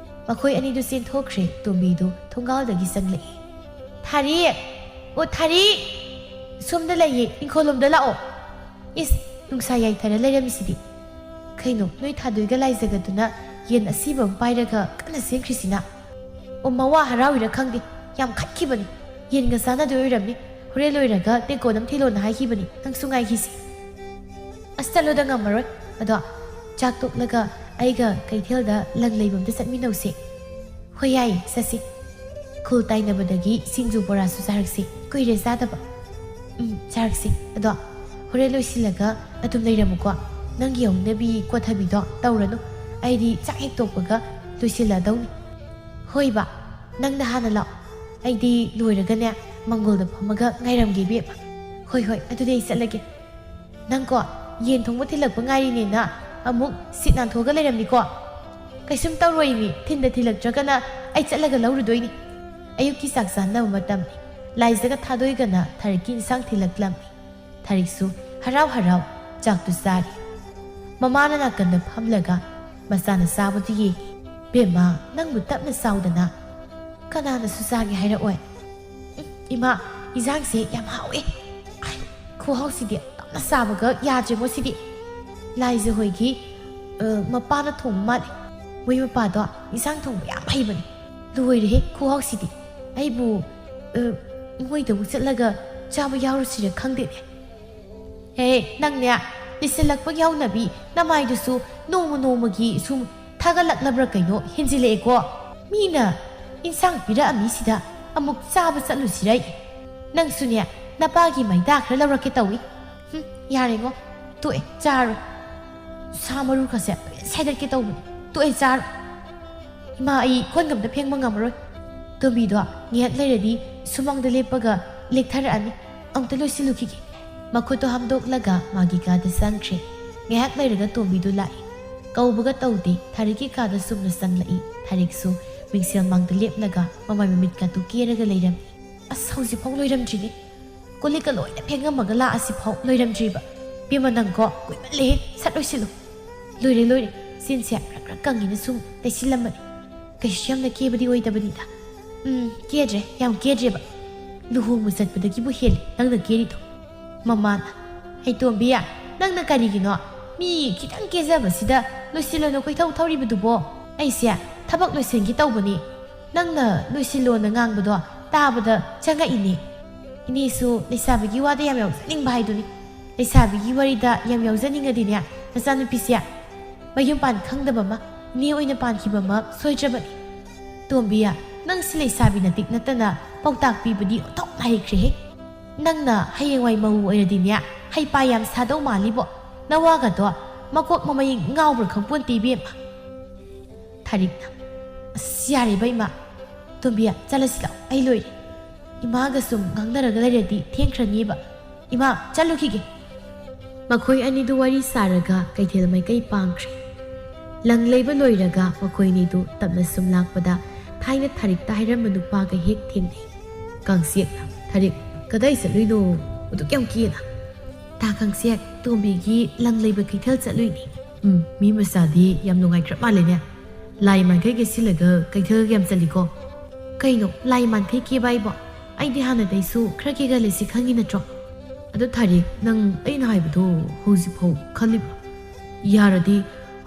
ꯃꯈꯣꯏ ꯑꯅꯤꯗꯨ ꯆꯦꯟꯊꯣꯛꯈ꯭ꯔꯦ ꯇꯣꯝꯕꯤꯗꯨ ꯊꯣꯡꯒꯥꯜꯗꯒꯤ ꯆꯪꯂꯛꯏ ꯊꯥꯔꯤꯛ ꯑꯣ ꯊꯥꯔꯤꯛ ꯁꯣꯝꯗ ꯂꯩꯌꯦ ꯏꯪꯈꯣꯜꯂꯣꯝꯗ ꯂꯥꯛꯑꯣ ꯏꯁ ꯅꯨꯡꯁꯥ ꯌꯥꯏꯊꯔ ꯂꯩꯔꯝꯃꯤꯁꯤꯗꯤ ꯀꯩꯅꯣ ꯅꯣꯏ ꯊꯥꯗꯣꯏꯒ ꯂꯥꯏꯖꯒꯗꯨꯅ ꯌꯦꯟ ꯑꯁꯤꯕ ꯑꯃ ꯄꯥꯏꯔꯒ ꯀꯟꯅ ꯆꯦꯟꯈ꯭ꯔꯤꯁꯤꯅ ꯑꯣ ꯃꯋꯥ ꯍꯔꯥꯎꯏꯔ ꯈꯪꯗꯦ ꯌꯥꯝ ꯈꯠꯈꯤꯕꯅꯤ ꯌꯦꯟꯒ ꯆꯥꯅꯗꯣꯏ ꯑꯣꯏꯔꯝꯅꯤ ꯍꯣꯔꯦꯟ ꯂꯣꯏꯔꯒ ꯇꯦꯡꯀꯣꯠ ꯑꯃ ꯊꯤꯜꯂꯣꯅ ꯍꯥꯏꯈꯤꯕꯅꯤ ꯅꯪꯁꯨ ꯉꯥꯏꯈꯤꯁꯤ ꯑꯁ ꯆꯠꯂꯣꯗ ꯉꯝꯃꯔꯣꯏ ꯑꯗꯣ ꯆꯥꯛ ꯇꯣꯛꯂꯒ ꯑꯩꯒ ꯀꯩꯊꯦꯜꯗ ꯂꯪ ꯂꯩꯕꯝꯗ ꯆꯠꯃꯤꯟꯅꯧꯁꯦ ꯍꯣꯏ ꯌꯥꯏꯌꯦ ꯆꯠꯁꯤ ꯈꯨꯜ ꯇꯥꯏꯅꯕꯗꯒꯤ ꯁꯤꯡꯖꯨ ꯕꯣꯔꯥꯁꯨ ꯆꯥꯔꯛꯁꯤ ꯀꯨꯏꯔꯦ ꯆꯥꯗꯕ ꯆꯥꯔꯛꯁꯤ ꯑꯗꯣ ꯍꯣꯔꯦꯟ ꯂꯣꯏꯁꯤꯜꯂꯒ ꯑꯗꯨꯝ ꯂꯩꯔꯝꯃꯨꯀꯣ ꯅꯪꯒꯤ ꯌꯧꯅꯕꯤ ꯀꯣꯊꯕꯤꯗꯣ ꯇꯧꯔꯅꯨ ꯑꯩꯗꯤ ꯆꯥꯛ ꯍꯦꯛ ꯇꯣꯛꯄꯒ ꯂꯣꯏꯁꯤꯜꯂꯗꯧꯅꯤ ꯍꯣꯏꯕ ꯅꯪꯅ ꯍꯥꯟꯅ ꯂꯥꯛꯑꯣ ꯑꯩꯗꯤ ꯂꯣꯏꯔꯒꯅꯦ ꯃꯪꯒꯣꯜꯗ ꯐꯝꯃꯒ ꯉꯥꯏꯔꯝꯒꯦ ꯏꯕꯦꯝꯃ ꯍꯣꯏ ꯑꯗꯨꯗꯤ ꯑꯩ ꯆꯠꯂꯒꯦ ꯅꯪꯀꯣ ꯌꯦꯟ ꯊꯣꯡꯕ ꯊꯤꯜꯂꯛꯄ ꯉꯥꯏꯔꯤꯅꯦꯅ ꯑꯃꯨꯛ ꯁꯤꯠ ꯅꯥꯟꯊꯣꯛꯑꯒ ꯂꯩꯔꯝꯅꯤꯀꯣ ꯀꯩꯁꯨꯝ ꯇꯧꯔꯣꯏ ꯃꯤ ꯊꯤꯜꯂꯛꯇ꯭ꯔꯒꯅ ꯑꯩ ꯆꯠꯂꯒ ꯂꯧꯔꯨꯗꯣꯏꯅꯤ ꯑꯌꯨꯛꯀꯤ ꯆꯥꯛ ꯆꯥꯅꯕ ꯃꯇꯝꯅꯤ ꯂꯥꯏꯖꯒ ꯊꯥꯗꯣꯏꯒꯅ ꯊꯥꯔꯤꯛꯀꯤ ꯏꯟꯁꯥꯡ ꯊꯤꯜꯂꯛꯂꯝꯃꯤ ꯊꯥꯔꯤꯛꯁꯨ ꯍꯔꯥꯎ ꯆꯥꯛꯇꯨ ꯆꯥꯔꯤ ꯃꯃꯥꯅ ꯅꯥꯀꯟꯗ ꯐꯝꯂꯒ ꯃꯆꯥꯅ ꯆꯥꯕꯗꯨ ꯌꯦꯡꯉꯤ ꯕꯦꯝꯃ ꯅꯪꯕꯨ ꯇꯞꯅ ꯆꯥꯎꯗꯅ ꯀꯅꯥꯅꯁꯨ ꯆꯥꯒꯦ ꯍꯥꯏꯔꯛꯑꯣꯏ ꯏꯃꯥ ꯏꯟꯁꯥꯡꯁꯦ ꯌꯥꯝ ꯍꯥꯎꯋꯦ ꯈꯨꯍꯥꯎꯁꯤꯗꯤ ꯇꯞꯅ ꯆꯥꯕꯒ ꯌꯥꯗ꯭ꯔꯦꯉꯣ ꯁꯤꯗꯤ ꯂꯥꯏꯖ ꯍꯣꯏꯒꯤ ꯃꯄꯥꯅ ꯊꯣꯡꯕ ꯃꯥꯜꯂꯦ ꯃꯣꯏ ꯃꯄꯥꯗꯣ ꯏꯟꯁꯥꯡ ꯊꯣꯡꯕ ꯌꯥꯝ ꯍꯩꯕꯅꯦ ꯂꯣꯏꯔꯦꯍꯦ ꯈꯨꯍꯥꯎꯁꯤꯗꯤ ꯑꯩꯕꯨ ꯃꯣꯏꯗ ꯑꯃꯨꯛ ꯆꯠꯂꯒ ꯆꯥꯕ ꯌꯥꯎꯔꯨꯁꯤꯔ ꯈꯪꯗꯦꯅꯦ ꯅꯪꯅꯦ ꯂꯤꯁꯤꯜꯂꯛꯄꯒꯤ ꯍꯧꯅꯕꯤ ꯅꯃꯥꯏꯗꯨꯁꯨ ꯅꯣꯡꯃꯒꯤ ꯁꯨꯝ ꯊꯥꯒꯠꯂꯛꯂꯕ꯭ꯔꯥ ꯀꯩꯅꯣ ꯍꯦꯟꯖꯤꯜꯂꯛꯑꯦꯀꯣ ꯃꯤꯅ ꯏꯟꯁꯥꯡ ꯄꯤꯔꯛꯑꯝꯃꯤꯁꯤꯗ ꯑꯃꯨꯛ ꯆꯥꯕ ꯆꯠꯂꯨꯁꯤꯔꯩ ꯅꯪꯁꯨꯅꯦ ꯅꯄꯥꯒꯤ ꯃꯩꯗꯥ ꯈꯔ ꯂꯧꯔꯛꯀꯦ ꯇꯧꯏ ꯌꯥꯔꯦꯉꯣ ꯇꯣꯛꯑꯦ ꯆꯥꯔꯣꯏ ꯁꯥ ꯃꯔꯨ ꯈꯁꯦ ꯁꯥꯏꯗꯠꯀꯦ ꯇꯧꯕꯅꯤ ꯇꯣꯛꯑꯦ ꯆꯥꯔꯣꯏ ꯏꯃꯥ ꯑꯩ ꯈꯣꯟꯒꯝꯇ ꯐꯦꯡꯕ ꯉꯝꯃꯔꯣꯏ ꯇꯣꯝꯕꯤꯗꯣ ꯉꯥꯏꯍꯥꯛ ꯂꯩꯔꯗꯤ ꯁꯨꯃꯥꯡꯗ ꯂꯦꯞꯄꯒ ꯂꯦꯛꯊꯔꯛꯑꯅꯤ ꯑꯃꯨꯛꯇ ꯂꯣꯏꯁꯤꯜꯂꯨꯈꯤꯒꯦ ꯃꯈꯨꯠꯇꯣ ꯍꯥꯝꯗꯣꯛꯂꯒ ꯃꯥꯒꯤ ꯀꯥꯗ ꯆꯪꯈ꯭ꯔꯦ ꯉꯥꯏꯍꯥꯛ ꯂꯩꯔꯒ ꯇꯣꯝꯕꯤꯗꯨ ꯂꯥꯛꯏ ꯀꯧꯕꯒ ꯇꯧꯗꯦ ꯊꯥꯔꯤꯛꯀꯤ ꯀꯥꯗ ꯆꯨꯝꯅ ꯆꯪꯂꯛꯏ ꯊꯥꯔꯤꯛꯁꯨ ꯃꯤꯡꯁꯦꯜ ꯃꯥꯡꯗ ꯂꯦꯞꯂꯒ ꯃꯃꯥꯏ ꯃꯃꯤꯠꯀꯥꯗꯨ ꯀꯦꯔꯒ ꯂꯩꯔꯝꯃꯤ ꯑꯁ ꯍꯧꯖꯤꯛꯐꯥꯎ ꯂꯣꯏꯔꯝꯗ꯭ꯔꯤꯅꯦ ꯀꯣꯜꯂꯤꯛꯀ ꯂꯣꯏꯅ ꯐꯦꯡꯉꯝꯃꯒ ꯂꯥꯛꯑꯁꯤꯐꯥꯎ ꯂꯣꯏꯔꯝꯗ꯭ꯔꯤꯕ ꯄꯦꯝꯃ ꯅꯪꯀꯣ ꯀꯨꯏꯃꯜꯂꯦꯍꯦ ꯁꯠ ꯂꯣꯏꯁꯤꯜꯂꯨ ꯂꯣꯏꯔꯦ ꯆꯤꯟꯁꯦ ꯈꯔ ꯀꯪꯉꯤꯅ ꯁꯨꯝ ꯇꯩꯁꯤꯜꯂꯝꯕꯅꯤ ꯀꯩꯁꯨ ꯌꯥꯝꯅ ꯀꯦꯕꯗꯤ ꯑꯣꯏꯗꯕꯅꯤꯗ ꯀꯦꯗ꯭ꯔꯦ ꯌꯥꯝ ꯀꯦꯗ꯭ꯔꯦꯕ ꯂꯨꯍꯣꯡꯕ ꯆꯠꯄꯗꯒꯤꯕꯨ ꯍꯦꯜꯂꯤ ꯅꯪꯅ ꯀꯦꯔꯤꯗꯣ ꯃꯃꯥꯅ ꯍꯩꯇꯣꯝꯕꯤ ꯅꯪꯅ ꯀꯔꯤꯒꯤꯅꯣ ꯃꯤ ꯈꯤꯇꯪ ꯀꯦꯖꯕꯁꯤꯗ ꯂꯣꯏꯁꯤꯜꯂꯣꯅ ꯀꯣꯏꯊꯧ ꯊꯧꯔꯤꯕꯗꯨꯕꯣ ꯑꯩꯁꯦ ꯊꯕꯛ ꯂꯣꯏꯁꯤꯟꯒꯦ ꯇꯧꯕꯅꯤ ꯅꯪꯅ ꯂꯣꯏꯁꯤꯜꯂꯣꯅ ꯉꯥꯡꯕꯗꯣ ꯇꯥꯕꯗ ꯆꯪꯉꯛꯏꯅꯦ ꯏꯅꯦꯁꯨ ꯂꯩꯁꯥꯕꯤꯒꯤ ꯋꯥꯗ ꯌꯥꯝ ꯌꯥꯎꯖꯅꯤꯡꯕ ꯍꯥꯏꯗꯨꯅꯤ ꯂꯩꯁꯥꯕꯤꯒꯤ ꯋꯥꯔꯤꯗ ꯌꯥꯝ ꯌꯥꯎꯖꯅꯤꯡꯉꯗꯤꯅꯦ ꯅꯆꯥꯅꯨꯄꯤꯁꯦ ꯃꯌꯨꯝ ꯄꯥꯟ ꯈꯪꯗꯕ ꯑꯃ ꯏꯅꯦ ꯑꯣꯏꯅ ꯄꯥꯟꯈꯤꯕ ꯑꯃ ꯁꯣꯏꯗ꯭ꯔꯕꯅꯤ ꯇꯣꯝꯕꯤꯌꯥ ꯅꯪ ꯁꯤ ꯂꯩꯁꯥꯕꯤ ꯅꯇꯤꯛ ꯅꯠꯇꯅ ꯄꯥꯎꯇꯥꯛ ꯄꯤꯕꯗꯤ ꯑꯣꯟꯊꯣꯛꯅ ꯍꯩꯈ꯭ꯔꯦꯍꯦ ꯅꯪꯅ ꯍꯌꯦꯡꯋꯥꯏ ꯃꯧ ꯑꯣꯏꯔꯗꯤꯅꯦ ꯍꯩꯄꯥ ꯌꯥꯝ ꯁꯥꯗꯧ ꯃꯥꯜꯂꯤꯕꯣ ꯅꯋꯥꯒꯗꯣ ꯃꯀꯣꯛ ꯃꯃꯩ ꯉꯥꯎꯕ꯭ꯔꯥ ꯈꯪꯄꯣꯟꯇꯦ ꯏꯕꯦꯝꯃ ꯊꯥꯔꯤꯛꯅ ꯑꯁ ꯌꯥꯔꯦꯕ ꯏꯃꯥ ꯇꯣꯝꯕꯤꯌꯥ ꯆꯠꯂꯁꯤ ꯂꯥꯛꯑꯣ ꯑꯩ ꯂꯣꯏꯔꯦ ꯏꯃꯥꯒ ꯁꯨꯝ ꯉꯥꯡꯅꯔꯒ ꯂꯩꯔꯗꯤ ꯊꯦꯡꯈ꯭ꯔꯅꯤꯕ ꯏꯃꯥ ꯆꯠꯂꯨꯈꯤꯒꯦ ꯃꯈꯣꯏ ꯑꯅꯤꯗꯨ ꯋꯥꯔꯤ ꯁꯥꯔꯒ ꯀꯩꯊꯦꯜ ꯃꯥꯏꯀꯩ ꯄꯥꯡꯈ꯭ꯔꯦ ꯂꯪ ꯂꯩꯕ ꯂꯣꯏꯔꯒ ꯃꯈꯣꯏ ꯑꯅꯤꯗꯨ ꯇꯞꯅ ꯁꯨꯝ ꯂꯥꯛꯄꯗ ꯊꯥꯏꯅ ꯊꯥꯔꯤꯛꯇ ꯍꯥꯏꯔꯝꯕ ꯅꯨꯄꯥꯒ ꯍꯦꯛ ꯊꯦꯡꯅꯩ ꯀꯥꯡꯁꯦꯛꯅ ꯊꯥꯔꯤꯛ ꯀꯗꯥꯏ ꯆꯠꯂꯨꯏꯅꯣ ꯑꯗꯨꯛ ꯌꯥꯝ ꯀꯦꯅ ꯇꯥ ꯀꯥꯡꯁꯦꯛ ꯇꯣꯝꯕꯤꯒꯤ ꯂꯪ ꯂꯩꯕ ꯀꯩꯊꯦꯜ ꯆꯠꯂꯨꯏꯅꯤ ꯃꯤ ꯃꯆꯥꯗꯤ ꯌꯥꯝ ꯅꯨꯡꯉꯥꯏꯈ꯭ꯔ ꯃꯥꯜꯂꯦꯅꯦ ꯂꯥꯏ ꯃꯥꯟꯈꯩ ꯀꯦꯁꯤꯜꯂꯒ ꯀꯩꯊꯦꯜ ꯌꯥꯝ ꯆꯠꯂꯤꯀꯣ ꯀꯩꯅꯣ ꯂꯥꯏ ꯃꯥꯟꯈꯩ ꯀꯦꯕ ꯑꯩꯕꯣ ꯑꯩꯗꯤ ꯍꯥꯟꯅꯗꯩꯁꯨ ꯈꯔ ꯀꯦꯒꯜꯂꯦꯁꯤ ꯈꯪꯉꯤ ꯅꯠꯇ꯭ꯔꯣ ꯑꯗꯣ ꯊꯥꯔꯤꯛ ꯅꯪ ꯑꯩꯅ ꯍꯥꯏꯕꯗꯣ ꯍꯧꯖꯤꯛꯐꯥꯎ ꯈꯜꯂꯤꯕ꯭ꯔꯣ ꯌꯥꯔꯗꯤ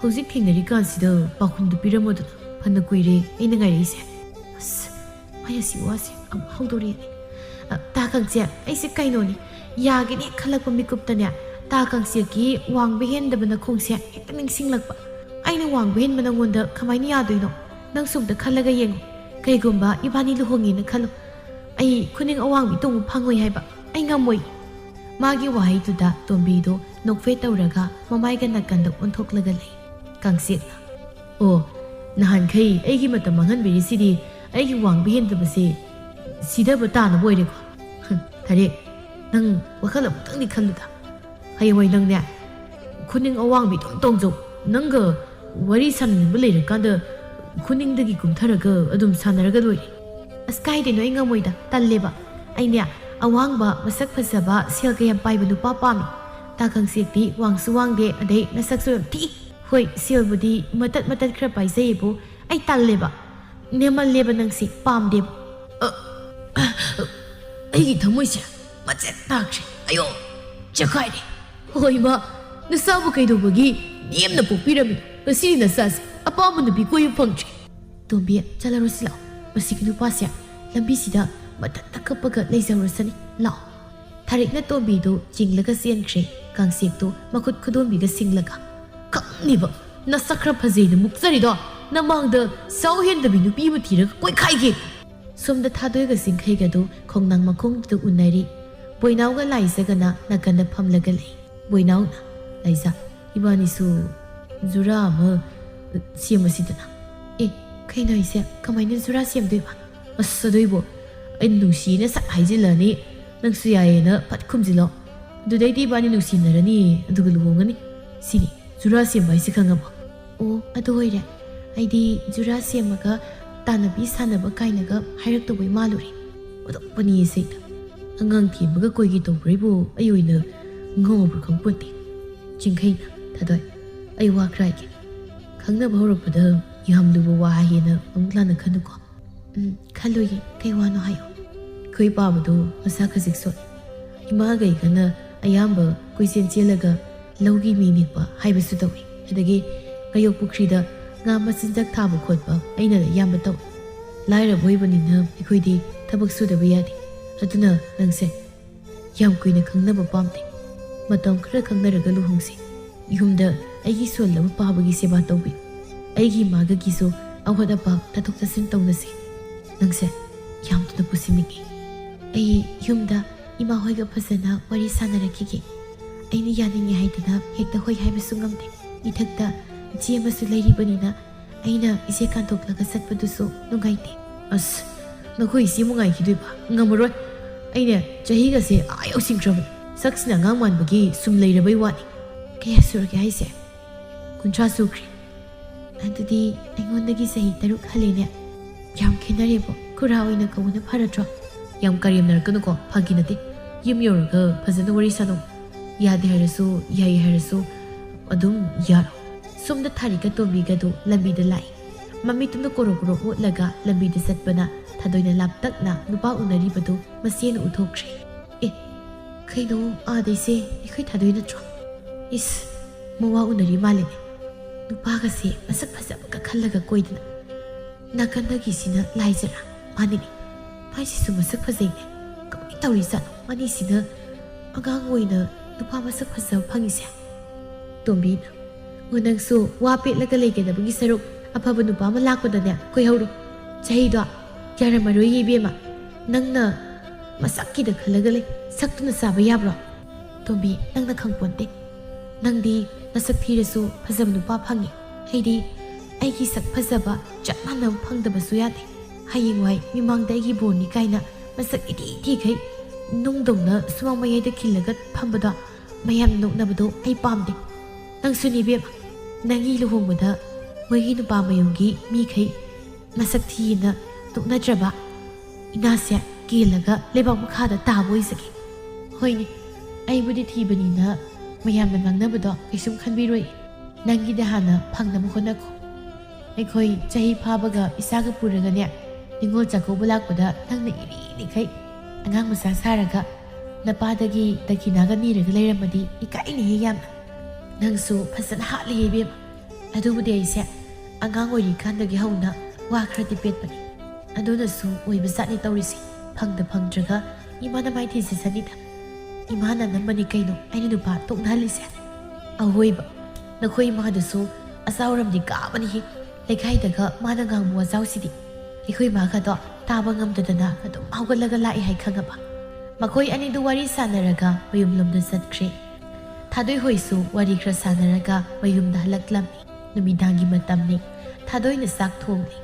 ꯍꯧꯖꯤꯛ ꯊꯦꯡꯅꯔꯤꯀꯥꯟꯁꯤꯗ ꯄꯥꯎꯈꯨꯝꯗꯨ ꯄꯤꯔꯝꯃꯣꯗꯅ ꯐꯅ ꯀꯨꯏꯔꯦ ꯑꯩꯅ ꯉꯥꯏꯔꯛꯏꯁꯦ ꯑꯁ ꯃꯥꯏ ꯑꯁꯤ ꯋꯥꯁꯦ ꯑꯃꯨꯛ ꯍꯧꯗꯣꯔꯛꯑꯦꯅꯦ ꯇꯥ ꯀꯥꯡꯆꯦꯛ ꯑꯩꯁꯦ ꯀꯩꯅꯣꯅꯤ ꯌꯥꯒꯦꯅꯦ ꯈꯜꯂꯛꯄ ꯃꯤꯀꯨꯞꯇꯅꯦ ꯇꯥ ꯀꯥꯡꯆꯦꯛꯀꯤ ꯋꯥꯡꯕ ꯍꯦꯟꯗꯕ ꯅꯈꯣꯡꯁꯦ ꯍꯦꯛꯇ ꯅꯤꯡꯁꯤꯡꯂꯛꯄ ꯑꯩꯅ ꯋꯥꯡꯕ ꯍꯦꯟꯕ ꯅꯪꯉꯣꯟꯗ ꯀꯃꯥꯏꯅ ꯌꯥꯗꯣꯏꯅꯣ ꯅꯪ ꯁꯨꯝꯇ ꯈꯜꯂꯒ ꯌꯦꯡꯉꯨ ꯀꯩꯒꯨꯝꯕ ꯏꯕꯥꯅꯤ ꯂꯨꯍꯣꯡꯉꯦꯅ ꯈꯜꯂꯨ ꯑꯩ ꯈꯨꯅꯤꯡ ꯑꯋꯥꯡꯕꯤ ꯇꯣꯡꯕ ꯐꯪꯉꯣꯏ ꯍꯥꯏꯕ ꯑꯩ ꯉꯝꯃꯣꯏ ꯃꯥꯒꯤ ꯋꯥꯍꯩꯗꯨꯗ ꯇꯣꯝꯕꯤꯗꯣ ꯅꯣꯛꯐꯦꯠ ꯇꯧꯔꯒ ꯃꯃꯥꯏꯒ ꯅꯥꯀꯟꯗ ꯑꯣꯟꯊꯣꯛꯂꯒ ꯂꯩ ꯀꯥꯡꯁꯦꯛꯅ ꯑꯣ ꯅꯍꯥꯟꯈꯩ ꯑꯩꯒꯤ ꯃꯇꯝ ꯃꯥꯡꯍꯟꯕꯤꯔꯤꯁꯤꯗꯤ ꯑꯩꯒꯤ ꯋꯥꯡꯕ ꯍꯦꯟꯗꯕꯁꯦ ꯁꯤꯗꯕ ꯇꯥꯅꯕ ꯑꯣꯏꯔꯦꯀꯣ ꯊꯥꯔꯤꯛ ꯅꯪ ꯋꯥꯈꯜ ꯑꯃꯨꯛꯇꯪꯗꯤ ꯈꯜꯂꯨꯗ ꯍꯌꯦꯡꯋꯥꯏ ꯅꯪꯅꯦ ꯈꯨꯅꯤꯡ ꯑꯋꯥꯡꯕꯤ ꯑꯗꯨꯝ ꯇꯣꯡꯖꯧ ꯅꯪꯒ ꯋꯥꯔꯤ ꯁꯥꯟꯅꯅꯤꯡꯕ ꯂꯩꯔꯀꯥꯟꯗ ꯈꯨꯅꯤꯡꯗꯒꯤ ꯀꯨꯝꯊꯔꯒ ꯑꯗꯨꯝ ꯁꯥꯟꯅꯔꯒ ꯂꯣꯏꯔꯦ ꯑꯁ ꯀꯥꯏꯗꯩꯅꯣ ꯑꯩ ꯉꯝꯃꯣꯏꯗ ꯇꯜꯂꯦꯕ ꯑꯩꯅꯦ ꯑꯋꯥꯡꯕ ꯃꯁꯛ ꯐꯖꯕ ꯁꯦꯜ ꯀꯌꯥꯝ ꯄꯥꯏꯕ ꯅꯨꯄꯥ ꯄꯥꯝꯃꯤ ꯇꯥ ꯀꯥꯡꯁꯦꯛꯇꯤ ꯋꯥꯡꯁꯨ ꯋꯥꯡꯗꯦ ꯑꯗꯩ ꯅꯁꯛꯁꯨ ꯌꯥꯝ ꯊꯤ ꯍꯣꯏ ꯁꯦꯜꯕꯨꯗꯤ ꯃꯇꯠ ꯈꯔ ꯄꯥꯏꯖꯩꯌꯦꯕꯨ ꯑꯩ ꯇꯜꯂꯦꯕ ꯅꯦꯝꯃꯜꯂꯦꯕ ꯅꯪꯁꯦ ꯄꯥꯝꯗꯦꯕ ꯑꯩꯒꯤ ꯊꯃꯣꯏꯁꯦ ꯃꯆꯦꯠ ꯇꯥꯈ꯭ꯔꯦ ꯑꯌꯣ ꯆꯈꯥꯏꯔꯦ ꯍꯣꯏ ꯏꯃꯥ ꯅꯁꯥꯕꯨ ꯀꯩꯗꯧꯕꯒꯤ ꯅꯦꯝꯅ ꯄꯣꯛꯄꯤꯔꯝꯃꯤꯅꯣ ꯉꯁꯤꯗꯤ ꯅꯁꯥꯁꯦ ꯑꯄꯥꯝꯕ ꯅꯨꯄꯤ ꯀꯣꯏꯕ ꯐꯪꯗ꯭ꯔꯤ ꯇꯣꯝꯕꯤ ꯆꯠꯂꯔꯣꯁꯤ ꯂꯥꯛꯑꯣ ꯃꯁꯤꯒꯤ ꯅꯨꯄꯥꯁꯦ ꯂꯝꯕꯤꯁꯤꯗ ꯃꯊꯟꯇ ꯀꯞꯄꯒ ꯂꯩꯖꯔꯁꯅꯤ ꯂꯥꯛꯑꯣ ꯊꯥꯔꯤꯛꯅ ꯇꯣꯝꯕꯤꯗꯨ ꯆꯤꯡꯂꯒ ꯆꯦꯟꯈ꯭ꯔꯦ ꯀꯥꯡꯁꯦꯛꯇꯨ ꯃꯈꯨꯠ ꯈꯨꯗꯣꯝꯕꯤꯒ ꯁꯤꯡꯂꯒ ꯈꯪꯅꯤꯕ ꯅꯁꯛ ꯈꯔ ꯐꯖꯩꯅ ꯃꯨꯛꯆꯔꯤꯗꯣ ꯅꯃꯥꯡꯗ ꯁꯥꯎ ꯍꯦꯟꯗꯕꯤ ꯅꯨꯄꯤ ꯑꯃ ꯊꯤꯔꯒ ꯀꯣꯏꯈꯥꯏꯒꯦ ꯁꯣꯝꯗ ꯊꯥꯗꯣꯏꯒ ꯆꯤꯡꯈꯩꯒꯗꯨ ꯈꯣꯡꯅꯥꯡ ꯃꯈꯣꯡꯗꯨꯗ ꯎꯅꯔꯤ ꯕꯣꯏꯅꯥꯎꯒ ꯂꯥꯏꯖꯒꯅ ꯅꯥꯀꯟꯗ ꯐꯝꯂꯒ ꯂꯩ ꯕꯣꯏꯅꯥꯎꯅ ꯂꯥꯏꯖ ꯏꯕꯥꯅꯤꯁꯨ ꯖꯨꯔꯥ ꯑꯃ ꯁꯦꯝꯃꯁꯤꯗꯅ ꯀꯩꯅꯣ ꯑꯩꯁꯦ ꯀꯃꯥꯏꯅ ꯖꯨꯔꯥ ꯁꯦꯝꯗꯣꯏꯕ ꯑꯁ ꯑꯗꯨꯏꯕꯣ ꯑꯩ ꯅꯨꯡꯁꯤꯅ ꯁꯛ ꯍꯥꯏꯖꯤꯜꯂꯅꯤ ꯅꯪꯁꯨ ꯌꯥꯏꯌꯦꯅ ꯐꯠ ꯈꯨꯝꯖꯤꯜꯂꯣ ꯑꯗꯨꯗꯩꯗꯤ ꯏꯕꯥꯅꯤ ꯅꯨꯡꯁꯤꯅꯔꯅꯤ ꯑꯗꯨꯒ ꯂꯨꯍꯣꯡꯒꯅꯤ ꯁꯤꯅꯤ ꯖꯨꯔꯥ ꯁꯦꯝꯕ ꯍꯥꯏꯁꯦ ꯈꯪꯉꯕꯣ ꯑꯣ ꯑꯗꯨ ꯑꯣꯏꯔꯦ ꯑꯩꯗꯤ ꯖꯨꯔꯥ ꯁꯦꯝꯃꯒ ꯇꯥꯟꯅꯕꯤ ꯁꯥꯟꯅꯕ ꯀꯥꯏꯅꯒ ꯍꯥꯏꯔꯛꯇꯧꯕꯩ ꯃꯥꯜꯂꯨꯔꯦ ꯑꯗꯣꯛꯄꯅꯤ ꯏꯁꯩꯗ ꯑꯉꯥꯡ ꯊꯦꯝꯕꯒ ꯀꯣꯏꯒꯦ ꯇꯧꯕ꯭ꯔꯩꯕꯨ ꯑꯩ ꯑꯣꯏꯅ ꯉꯥꯎꯕ꯭ꯔꯥ ꯈꯪꯄꯣꯟꯇꯦ ꯆꯤꯡꯈꯩꯅ ꯊꯥꯗꯣꯏ ꯑꯩ ꯋꯥ ꯈꯔ ꯍꯥꯏꯒꯦ ꯈꯪꯅꯕ ꯍꯧꯔꯛꯄꯗ ꯌꯥꯝ ꯂꯨꯕ ꯋꯥ ꯍꯥꯏꯌꯦꯅ ꯑꯃꯨꯛ ꯂꯥꯟꯅ ꯈꯟꯅꯨꯀꯣ ꯈꯜꯂꯣꯏꯌꯦ ꯀꯩ ꯋꯥꯅꯣ ꯍꯥꯏꯌꯣ ꯑꯩꯈꯣꯏ ꯄꯥꯕꯗꯣ ꯃꯁꯥ ꯈꯖꯤꯛ ꯁꯣꯠ ꯏꯃꯥꯒꯩꯒꯅ ꯑꯌꯥꯝꯕ ꯀꯣꯏꯆꯦꯟ ꯆꯦꯜꯂꯒ ꯂꯧꯒꯤ ꯃꯤ ꯅꯦꯛꯄ ꯍꯥꯏꯕꯁꯨ ꯇꯧꯏ ꯑꯗꯒꯤ ꯉꯌꯣꯛ ꯄꯨꯈ꯭ꯔꯤꯗ ꯉꯥ ꯃꯆꯤꯟꯖꯥꯛ ꯊꯥꯕ ꯈꯣꯠꯄ ꯑꯩꯅ ꯑꯌꯥꯝꯕ ꯇꯧꯏ ꯂꯥꯏꯔꯕ ꯑꯣꯏꯕꯅꯤꯅ ꯑꯩꯈꯣꯏꯗꯤ ꯊꯕꯛ ꯁꯨꯗꯕ ꯌꯥꯗꯦ ꯑꯗꯨꯅ ꯅꯪꯁꯦ ꯌꯥꯝ ꯀꯨꯏꯅ ꯈꯪꯅꯕ ꯄꯥꯝꯗꯦ ꯃꯇꯝ ꯈꯔ ꯈꯪꯅꯔꯒ ꯂꯨꯍꯣꯡꯁꯤ ꯌꯨꯝꯗ ꯑꯩꯒꯤ ꯁꯣꯜꯂꯕ ꯄꯥꯕꯒꯤ ꯁꯦꯕꯥ ꯇꯧꯕꯤ ꯑꯩꯒꯤ ꯏꯃꯥꯒꯒꯤꯁꯨ ꯑꯋꯥꯠ ꯑꯄꯥ ꯇꯥꯊꯣꯛ ꯇꯥꯁꯤꯟ ꯇꯧꯅꯁꯤ ꯅꯪꯁꯦ ꯌꯥꯝ ꯊꯨꯅ ꯄꯨꯁꯤꯟꯅꯤꯡꯉꯤ ꯑꯩ ꯌꯨꯝꯗ ꯏꯃꯥ ꯍꯣꯏꯒ ꯐꯖꯅ ꯋꯥꯔꯤ ꯁꯥꯟꯅꯔꯛꯈꯤꯒꯦ ꯑꯩꯅ ꯌꯥꯅꯤꯡꯉꯦ ꯍꯥꯏꯗꯅ ꯍꯦꯛꯇ ꯍꯣꯏ ꯍꯥꯏꯕꯁꯨ ꯉꯝꯗꯦ ꯏꯊꯛꯇ ꯏꯆꯦ ꯑꯃꯁꯨ ꯂꯩꯔꯤꯕꯅꯤꯅ ꯑꯩꯅ ꯏꯆꯦ ꯀꯥꯟꯊꯣꯛꯂꯒ ꯆꯠꯄꯗꯨꯁꯨ ꯅꯨꯡꯉꯥꯏꯇꯦ ꯑꯁ ꯅꯈꯣꯏ ꯏꯆꯦꯃꯨ ꯉꯥꯏꯈꯤꯗꯣꯏꯕ ꯉꯝꯃꯔꯣꯏ ꯑꯩꯅ ꯆꯍꯤꯒꯁꯦ ꯌꯧꯁꯤꯟꯈ꯭ꯔꯕꯅꯤ ꯁꯛꯁꯤꯅ ꯑꯉꯥꯡ ꯃꯥꯟꯕꯒꯤ ꯁꯨꯝ ꯂꯩꯔꯕꯩ ꯋꯥꯅꯤ ꯀꯌꯥ ꯁꯨꯔꯒꯦ ꯍꯥꯏꯁꯦ 30 ꯁꯨꯈ꯭ꯔꯦ ꯑꯗꯨꯗꯤ ꯑꯩꯉꯣꯟꯗꯒꯤ ꯆꯍꯤ 3 ꯍꯜꯂꯦꯅꯦ ꯌꯥꯝ ꯈꯦꯠꯅꯔꯦꯕꯣ ꯈꯨꯔꯥ ꯑꯣꯏꯅ ꯀꯧꯕꯅ ꯐꯔꯗ꯭ꯔꯣ ꯌꯥꯝ ꯀꯔꯦꯝꯅꯔꯛꯀꯅꯨꯀꯣ ꯐꯥꯒꯤ ꯅꯠꯇꯦ ꯌꯨꯝ ꯌꯧꯔꯒ ꯐꯖꯅ ꯋꯥꯔꯤ ꯁꯥꯟꯅꯧ ꯌꯥꯗꯦ ꯍꯥꯏꯔꯁꯨ ꯌꯥꯏ ꯍꯥꯏꯔꯁꯨ ꯑꯗꯨꯝ ꯌꯥꯔꯣ ꯁꯣꯝꯗ ꯊꯥꯔꯤꯒ ꯇꯣꯝꯕꯤꯒꯗꯨ ꯂꯝꯕꯤꯗ ꯂꯥꯛꯏ ꯃꯃꯤꯠꯇꯨꯅ ꯀꯣꯔꯣ ꯀꯣꯔꯣ ꯑꯣꯠꯂꯒ ꯂꯝꯕꯤꯗ ꯆꯠꯄꯅ ꯊꯥꯗꯣꯏꯅ ꯂꯥꯞꯇꯛꯅ ꯅꯨꯄꯥ ꯎꯅꯔꯤꯕꯗꯨ ꯃꯁꯦꯅ ꯎꯠꯊꯣꯛꯈ꯭ꯔꯦ ꯑꯦ ꯀꯩꯅꯣ ꯑꯥꯗꯩꯁꯦ ꯑꯩꯈꯣꯏ ꯊꯥꯗꯣꯏ ꯅꯠꯇ꯭ꯔꯣ ꯏꯁ ꯃꯋꯥ ꯎꯅꯔꯤ ꯃꯥꯜꯂꯤꯅꯦ ꯅꯨꯄꯥꯒꯁꯦ ꯃꯁꯛ ꯐꯖꯕꯒ ꯈꯜꯂꯒ ꯀꯣꯏꯗꯅ ꯅꯥꯀꯟꯗꯒꯤꯁꯤꯅ ꯂꯥꯏꯖꯔꯥ ꯃꯥꯅꯤꯅꯦ ꯃꯥꯏꯁꯤꯁꯨ ꯃꯁꯛ ꯐꯖꯩꯅꯦ ꯀꯃꯥꯏꯅ ꯇꯧꯔꯤꯖꯥꯠꯅꯣ ꯃꯅꯤꯁꯤꯅ ꯑꯉꯥꯡ ꯑꯣꯏꯅ ꯅꯨꯄꯥ ꯃꯁꯛ ꯐꯖꯕ ꯐꯪꯉꯤꯁꯦ ꯇꯣꯝꯕꯤꯅ ꯅꯪꯁꯨ ꯋꯥ ꯄꯦꯠꯂꯒ ꯂꯩꯒꯗꯕꯒꯤ ꯁꯔꯨꯛ ꯑꯐꯕ ꯅꯨꯄꯥ ꯑꯃ ꯂꯥꯛꯄꯗꯅꯦ ꯀꯣꯏꯍꯧꯔꯣ ꯆꯍꯤꯗꯣ ꯌꯥꯔꯝꯃꯔꯣꯏ ꯏꯕꯦꯝꯃ ꯅꯪꯅ ꯃꯁꯛꯀꯤꯗ ꯈꯜꯂꯒ ꯂꯩ ꯁꯛꯇꯨꯅ ꯆꯥꯕ ꯌꯥꯕ꯭ꯔꯣ ꯇꯣꯝꯕꯤ ꯅꯪꯅ ꯈꯪꯄꯣꯟꯇꯦ ꯅꯪꯗꯤ ꯅꯁꯛ ꯊꯤꯔꯁꯨ ꯐꯖꯕ ꯅꯨꯄꯥ ꯐꯪꯉꯤ ꯑꯩꯗꯤ ꯑꯩꯒꯤ ꯁꯛ ꯐꯖꯕ ꯆꯞ ꯃꯥꯟꯅꯕ ꯐꯪꯗꯕꯁꯨ ꯌꯥꯗꯦ ꯍꯌꯦꯡꯋꯥꯏ ꯃꯤꯃꯥꯡꯗ ꯑꯩꯒꯤ ꯕꯣꯔꯅꯤ ꯀꯥꯏꯅ ꯃꯁꯛ ꯏꯊꯤ ꯊꯤꯈꯩ ꯅꯨꯡꯗꯧꯅ ꯁꯨꯃꯥꯡ ꯃꯌꯥꯏꯗ ꯈꯤꯜꯂꯒ ꯐꯝꯕꯗꯣ ꯃꯌꯥꯝꯅ ꯅꯣꯛꯅꯕꯗꯣ ꯑꯩ ꯄꯥꯝꯗꯦ ꯅꯪꯁꯨꯅꯤ ꯏꯕꯦꯝꯃ ꯅꯪꯒꯤ ꯂꯨꯍꯣꯡꯕꯗ ꯃꯣꯏꯒꯤ ꯅꯨꯄꯥ ꯃꯌꯨꯝꯒꯤ ꯃꯤꯈꯩ ꯃꯁꯛ ꯊꯤꯅ ꯇꯣꯛꯅꯗ꯭ꯔꯕ ꯏꯅꯥꯁꯦ ꯀꯦꯜꯂꯒ ꯂꯩꯕꯥꯛ ꯃꯈꯥꯗ ꯇꯥꯕ ꯑꯣꯏꯖꯒꯦ ꯍꯣꯏꯅꯦ ꯑꯩꯕꯨꯗꯤ ꯊꯤꯕꯅꯤꯅ ꯃꯌꯥꯝꯅ ꯉꯥꯡꯅꯕꯗꯣ ꯀꯩꯁꯨꯝ ꯈꯟꯕꯤꯔꯣꯏ ꯅꯪꯒꯤꯗ ꯍꯥꯟꯅ ꯐꯪꯅꯕ ꯍꯣꯠꯅꯈꯣ ꯑꯩꯈꯣꯏ ꯆꯍꯤ ꯐꯥꯕꯒ ꯏꯆꯥꯒ ꯄꯨꯔꯒꯅꯦ ꯅꯤꯉꯣꯜ ꯆꯥꯛꯀꯧꯕ ꯂꯥꯛꯄꯗ ꯅꯪꯅ ꯏꯔꯤꯈꯩ ꯑꯉꯥꯡ ꯃꯆꯥ ꯁꯥꯔꯒ ꯅꯄꯥꯗꯒꯤ ꯗꯈꯤꯅꯥꯒ ꯅꯤꯔꯒ ꯂꯩꯔꯝꯃꯗꯤ ꯏꯀꯥꯏꯅꯤꯍꯦ ꯌꯥꯝꯅ ꯅꯪꯁꯨ ꯐꯖꯅ ꯍꯥꯠꯂꯤꯍꯦ ꯏꯕꯦꯝꯃ ꯑꯗꯨꯕꯨꯗꯤ ꯑꯩꯁꯦ ꯑꯉꯥꯡ ꯑꯣꯏꯔꯤꯀꯥꯟꯗꯒꯤ ꯍꯧꯅ ꯋꯥ ꯈꯔꯗꯤ ꯄꯦꯠꯄꯅꯤ ꯑꯗꯨꯅꯁꯨ ꯑꯣꯏꯕ ꯖꯥꯠꯅꯤ ꯇꯧꯔꯤꯁꯤ ꯐꯪꯗ꯭ꯔꯒ ꯏꯃꯥꯅ ꯃꯥꯏꯊꯤꯖꯁꯅꯤꯗ ꯏꯃꯥꯅ ꯅꯝꯕꯅꯤ ꯀꯩꯅꯣ ꯑꯩꯅ ꯅꯨꯄꯥ ꯇꯣꯛꯅꯍꯜꯂꯤꯁꯦ ꯑꯍꯣꯏꯕ ꯅꯈꯣꯏ ꯏꯃꯥꯗꯨꯁꯨ ꯑꯆꯥꯎꯔꯝꯗꯤ ꯀꯥꯕꯅꯤꯍꯦ ꯂꯩꯀꯥꯏꯗꯒ ꯃꯥꯅ ꯉꯥꯡꯕ ꯋꯥꯖꯥꯎꯁꯤꯗꯤ ꯑꯩꯈꯣꯏ ꯏꯃꯥꯒꯗꯣ ꯇꯥꯕ ꯉꯝꯗꯗꯅ ꯑꯗꯨꯝ ꯍꯧꯒꯠꯂꯒ ꯂꯥꯛꯏ ꯍꯥꯏ ꯈꯪꯉꯕ ꯃꯈꯣꯏ ꯑꯅꯤꯗꯨ ꯋꯥꯔꯤ ꯁꯥꯟꯅꯔꯒ ꯃꯌꯨꯝꯂꯣꯝꯗ ꯆꯠꯈ꯭ꯔꯦ ꯊꯥꯗꯣꯏ ꯍꯣꯏꯁꯨ ꯋꯥꯔꯤ ꯈꯔ ꯁꯥꯟꯅꯔꯒ ꯃꯌꯨꯝꯗ ꯍꯜꯂꯛꯂꯝꯃꯤ ꯅꯨꯃꯤꯗꯥꯡꯒꯤ ꯃꯇꯝꯅꯤ ꯊꯥꯗꯣꯏꯅ ꯆꯥꯛ ꯊꯣꯡꯂꯤ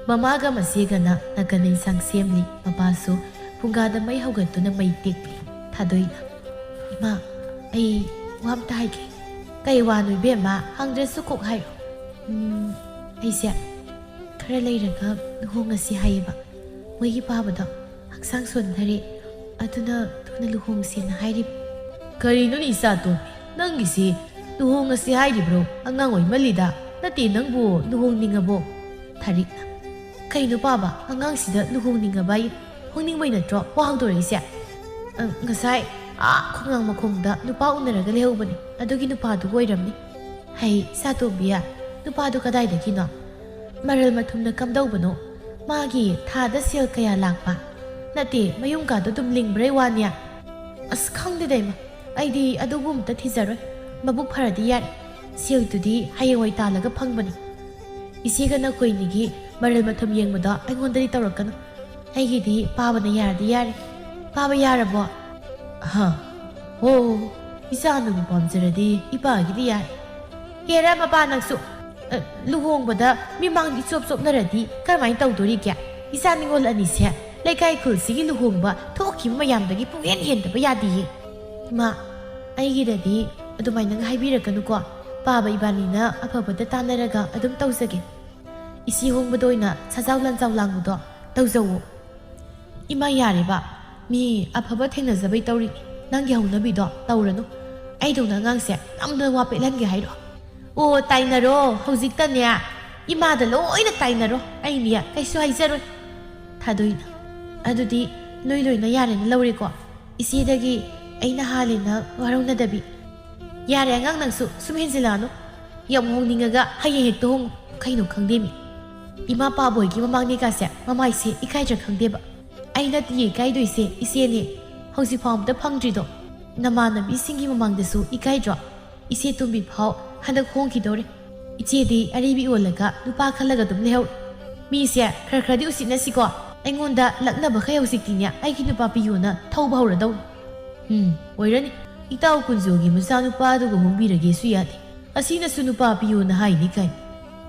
ꯃꯃꯥꯒ ꯃꯆꯦꯒꯅ ꯅꯥꯀꯟꯗ ꯏꯟꯁꯥꯡ ꯁꯦꯝꯂꯤ ꯃꯄꯥꯁꯨ ꯐꯨꯡꯒꯥꯗ ꯃꯩ ꯍꯧꯒꯠꯇꯨꯅ ꯃꯩ ꯇꯦꯛꯂꯤ ꯊꯥꯗꯣꯏꯅ ꯏꯃꯥ ꯑꯩ ꯋꯥ ꯑꯝꯇ ꯍꯥꯏꯒꯦ ꯀꯩ ꯋꯥꯅꯣ ꯏꯕꯦꯝꯃ ꯍꯪꯗ꯭ꯔꯁꯨ ꯀꯣꯛ ꯍꯥꯏꯔꯣ ꯑꯩꯁꯦ ꯈꯔ ꯂꯩꯔꯒ ꯂꯨꯍꯣꯡꯉꯁꯤ ꯍꯥꯏꯌꯦꯕ ꯃꯣꯏꯒꯤ ꯄꯥꯕꯗꯣ ꯍꯛꯆꯥꯡ ꯁꯣꯟꯊꯔꯦ ꯑꯗꯨꯅ ꯊꯨꯅ ꯂꯨꯍꯣꯡꯁꯦꯅ ꯍꯥꯏꯔꯤꯕ ꯀꯔꯤꯅꯣꯅꯦ ꯏꯆꯥꯇꯣꯝꯕꯤ ꯅꯪꯒꯤꯁꯤ ꯂꯨꯍꯣꯡꯉꯁꯤ ꯍꯥꯏꯔꯤꯕ꯭ꯔꯣ ꯑꯉꯥꯡ ꯑꯣꯏꯃꯜꯂꯤꯗ ꯅꯠꯇꯦ ꯅꯪꯕꯨ ꯂꯨꯍꯣꯡꯅꯤꯡꯉꯕꯣ ꯊꯥꯔꯤꯛꯅ ꯀꯩꯅꯣ ꯄꯥꯕ ꯑꯉꯥꯡꯁꯤꯗ ꯂꯨꯍꯣꯡꯅꯤꯡꯉꯕ ꯑꯩ ꯍꯣꯡꯅꯤꯡꯕꯩ ꯅꯠꯇ꯭ꯔꯣ ꯋꯥ ꯍꯧꯗꯣꯔꯛꯏꯁꯦ ꯉꯁꯥꯏ ꯈꯣꯡꯉꯥꯡ ꯃꯈꯣꯡꯗ ꯅꯨꯄꯥ ꯎꯅꯔꯒ ꯂꯩꯍꯧꯕꯅꯤ ꯑꯗꯨꯒꯤ ꯅꯨꯄꯥꯗꯨ ꯑꯣꯏꯔꯝꯅꯤ ꯍꯩ ꯏꯆꯥꯇꯣꯝꯕꯤꯌꯥ ꯅꯨꯄꯥꯗꯨ ꯀꯗꯥꯏꯗꯒꯤꯅꯣ ꯃꯔꯜ ꯃꯊꯨꯝꯅ ꯀꯝꯗꯧꯕꯅꯣ ꯃꯥꯒꯤ ꯊꯥꯗ ꯁꯦꯜ ꯀꯌꯥ ꯂꯥꯛꯄ ꯅꯠꯇꯦ ꯃꯌꯨꯝꯀꯥꯗꯣ ꯑꯗꯨꯝ ꯂꯤꯡꯕ꯭ꯔꯩ ꯋꯥꯅꯤ ꯑꯁ ꯈꯪꯗꯦꯗ ꯏꯃꯥ ꯑꯩꯗꯤ ꯑꯗꯨꯕꯨ ꯑꯝꯇ ꯊꯤꯖꯔꯣꯏ ꯃꯕꯨꯛ ꯐꯔꯗꯤ ꯌꯥꯔꯦ ꯁꯦꯜꯗꯨꯗꯤ ꯍꯌꯦꯡꯋꯥꯏ ꯇꯥꯜꯂꯒ ꯐꯪꯕꯅꯤ ꯏꯆꯦꯒ ꯅꯈꯣꯏꯅꯤꯒꯤ ꯃꯔꯜ ꯃꯊꯨꯝ ꯌꯦꯡꯕꯗꯣ ꯑꯩꯉꯣꯟꯗꯗꯤ ꯇꯧꯔꯛꯀꯅꯨ ꯑꯩꯒꯤꯗꯤ ꯄꯥꯕꯅ ꯌꯥꯔꯗꯤ ꯌꯥꯔꯦ ꯄꯥꯕ ꯌꯥꯔꯕꯣ ꯍꯣ ꯏꯆꯥꯅꯕꯨ ꯄꯥꯝꯖꯔꯗꯤ ꯏꯄꯥꯒꯤꯗꯤ ꯌꯥꯔꯦ ꯍꯦꯔ ꯃꯄꯥ ꯅꯪꯁꯨ ꯂꯨꯍꯣꯡꯕꯗ ꯃꯤꯃꯥꯡꯒꯤ ꯆꯣꯞ ꯆꯣꯞꯅꯔꯗꯤ ꯀꯔꯝꯍꯥꯏꯅ ꯇꯧꯗꯣꯔꯤꯒꯦ ꯏꯆꯥ ꯅꯤꯉꯣꯜ ꯑꯅꯤꯁꯦ ꯂꯩꯀꯥꯏ ꯈꯨꯜꯁꯤꯒꯤ ꯂꯨꯍꯣꯡꯕ ꯊꯣꯛꯈꯤꯕ ꯃꯌꯥꯝꯗꯒꯤ ꯄꯨꯡꯍꯦꯟ ꯍꯦꯟꯗꯕ ꯌꯥꯗꯦꯌꯦ ꯏꯃꯥ ꯑꯩꯒꯤꯗꯗꯤ ꯑꯗꯨꯃꯥꯏꯅ ꯍꯥꯏꯕꯤꯔꯛꯀꯅꯨꯀꯣ ꯄꯥꯕ ꯏꯕꯥꯅꯤꯅ ꯑꯐꯕꯗ ꯇꯥꯟꯅꯔꯒ ꯑꯗꯨꯝ ꯇꯧꯖꯒꯦ ꯏꯆꯦ ꯍꯣꯡꯕꯗ ꯑꯣꯏꯅ ꯁꯖꯥꯎ ꯂꯟꯖꯥꯎ ꯂꯥꯡꯕꯗꯣ ꯇꯧꯖꯧꯋꯣ ꯏꯃꯥ ꯌꯥꯔꯦꯕ ꯃꯤ ꯑꯐꯕ ꯊꯦꯡꯅꯖꯕꯩ ꯇꯧꯔꯤꯅꯤ ꯅꯪꯒꯤ ꯍꯧꯅꯕꯤꯗꯣ ꯇꯧꯔꯅꯨ ꯑꯩꯗꯧꯅ ꯑꯉꯥꯡꯁꯦ ꯌꯥꯝꯅ ꯋꯥ ꯄꯦꯠꯍꯟꯒꯦ ꯍꯥꯏꯔꯣ ꯑꯣ ꯇꯥꯏꯅꯔꯣ ꯍꯧꯖꯤꯛꯇꯅꯦ ꯏꯃꯥꯗ ꯂꯣꯏꯅ ꯇꯥꯏꯅꯔꯣ ꯑꯩꯅꯦ ꯀꯩꯁꯨ ꯍꯥꯏꯖꯔꯣꯏ ꯊꯥꯗꯣꯏꯅ ꯑꯗꯨꯗꯤ ꯂꯣꯏꯅ ꯌꯥꯔꯦꯅ ꯂꯧꯔꯦꯀꯣ ꯏꯆꯦꯗꯒꯤ ꯑꯩꯅ ꯍꯥꯜꯂꯦꯅ ꯋꯥꯔꯧꯅꯗꯕꯤ ꯌꯥꯔꯦ ꯑꯉꯥꯡ ꯅꯪꯁꯨ ꯁꯨꯝ ꯍꯦꯟꯖꯤꯜꯂꯛꯑꯅꯨ ꯌꯥꯝ ꯍꯣꯡꯅꯤꯡꯉꯒ ꯍꯌꯦꯡ ꯍꯦꯛꯇ ꯍꯣꯡꯉꯨ ꯀꯩꯅꯣ ꯈꯪꯗꯦꯃꯤ ꯏꯃꯥ ꯄꯥꯕꯣꯏꯒꯤ ꯃꯃꯥꯡꯅꯤꯀꯥꯁꯦ ꯃꯃꯥꯏꯁꯦ ꯏꯀꯥꯏꯗ꯭ꯔꯥ ꯈꯪꯗꯦꯕ ꯑꯩꯅ ꯏꯀꯥꯏꯗꯣꯏꯁꯦ ꯏꯆꯦꯅꯦ ꯍꯧꯖꯤꯛ ꯐꯥꯎꯕꯗ ꯐꯪꯗ꯭ꯔꯤꯗꯣ ꯅꯃꯥꯟꯅꯕꯤꯁꯤꯡꯒꯤ ꯃꯃꯥꯡꯗꯁꯨ ꯏꯀꯥꯏꯗ꯭ꯔꯣ? ꯏꯆꯦ ꯇꯣꯝꯕꯤ ꯐꯥꯎ ꯍꯟꯗꯛ ꯍꯣꯡꯈꯤꯗꯧꯔꯦ. ꯏꯆꯦꯗꯤ ꯑꯔꯤꯕꯤ ꯑꯣꯜꯂꯒ ꯅꯨꯄꯥ ꯈꯜꯂꯒ ꯑꯗꯨꯝ ꯂꯩꯍꯧꯔꯦ. ꯃꯤꯁꯦ ꯈꯔ ꯈꯔꯗꯤ ꯎꯁꯤꯠꯅꯁꯤꯀꯣ. ꯑꯩꯉꯣꯟꯗ ꯂꯛꯅꯕꯈꯩ ꯍꯧꯖꯤꯛꯇꯤꯅꯦ ꯑꯩꯒꯤ ꯅꯨꯄꯥ ꯄꯤꯌꯨꯅ ꯊꯧꯕ ꯍꯧꯔꯗꯧꯅꯤ. ꯑꯣꯏꯔꯅꯤ. ꯏꯇꯥꯎ ꯀꯨꯟꯖꯣꯒꯤ ꯃꯆꯥꯅꯨꯄꯥ ꯑꯗꯨꯒ ꯍꯣꯡꯕꯤꯔꯒꯦꯁꯨ ꯌꯥꯗꯦ. ꯑꯁꯤꯅꯁꯨ ꯅꯨꯄꯥ ꯄꯤꯌꯨꯅ ꯍꯥꯏꯅꯤ ꯀꯥꯏ.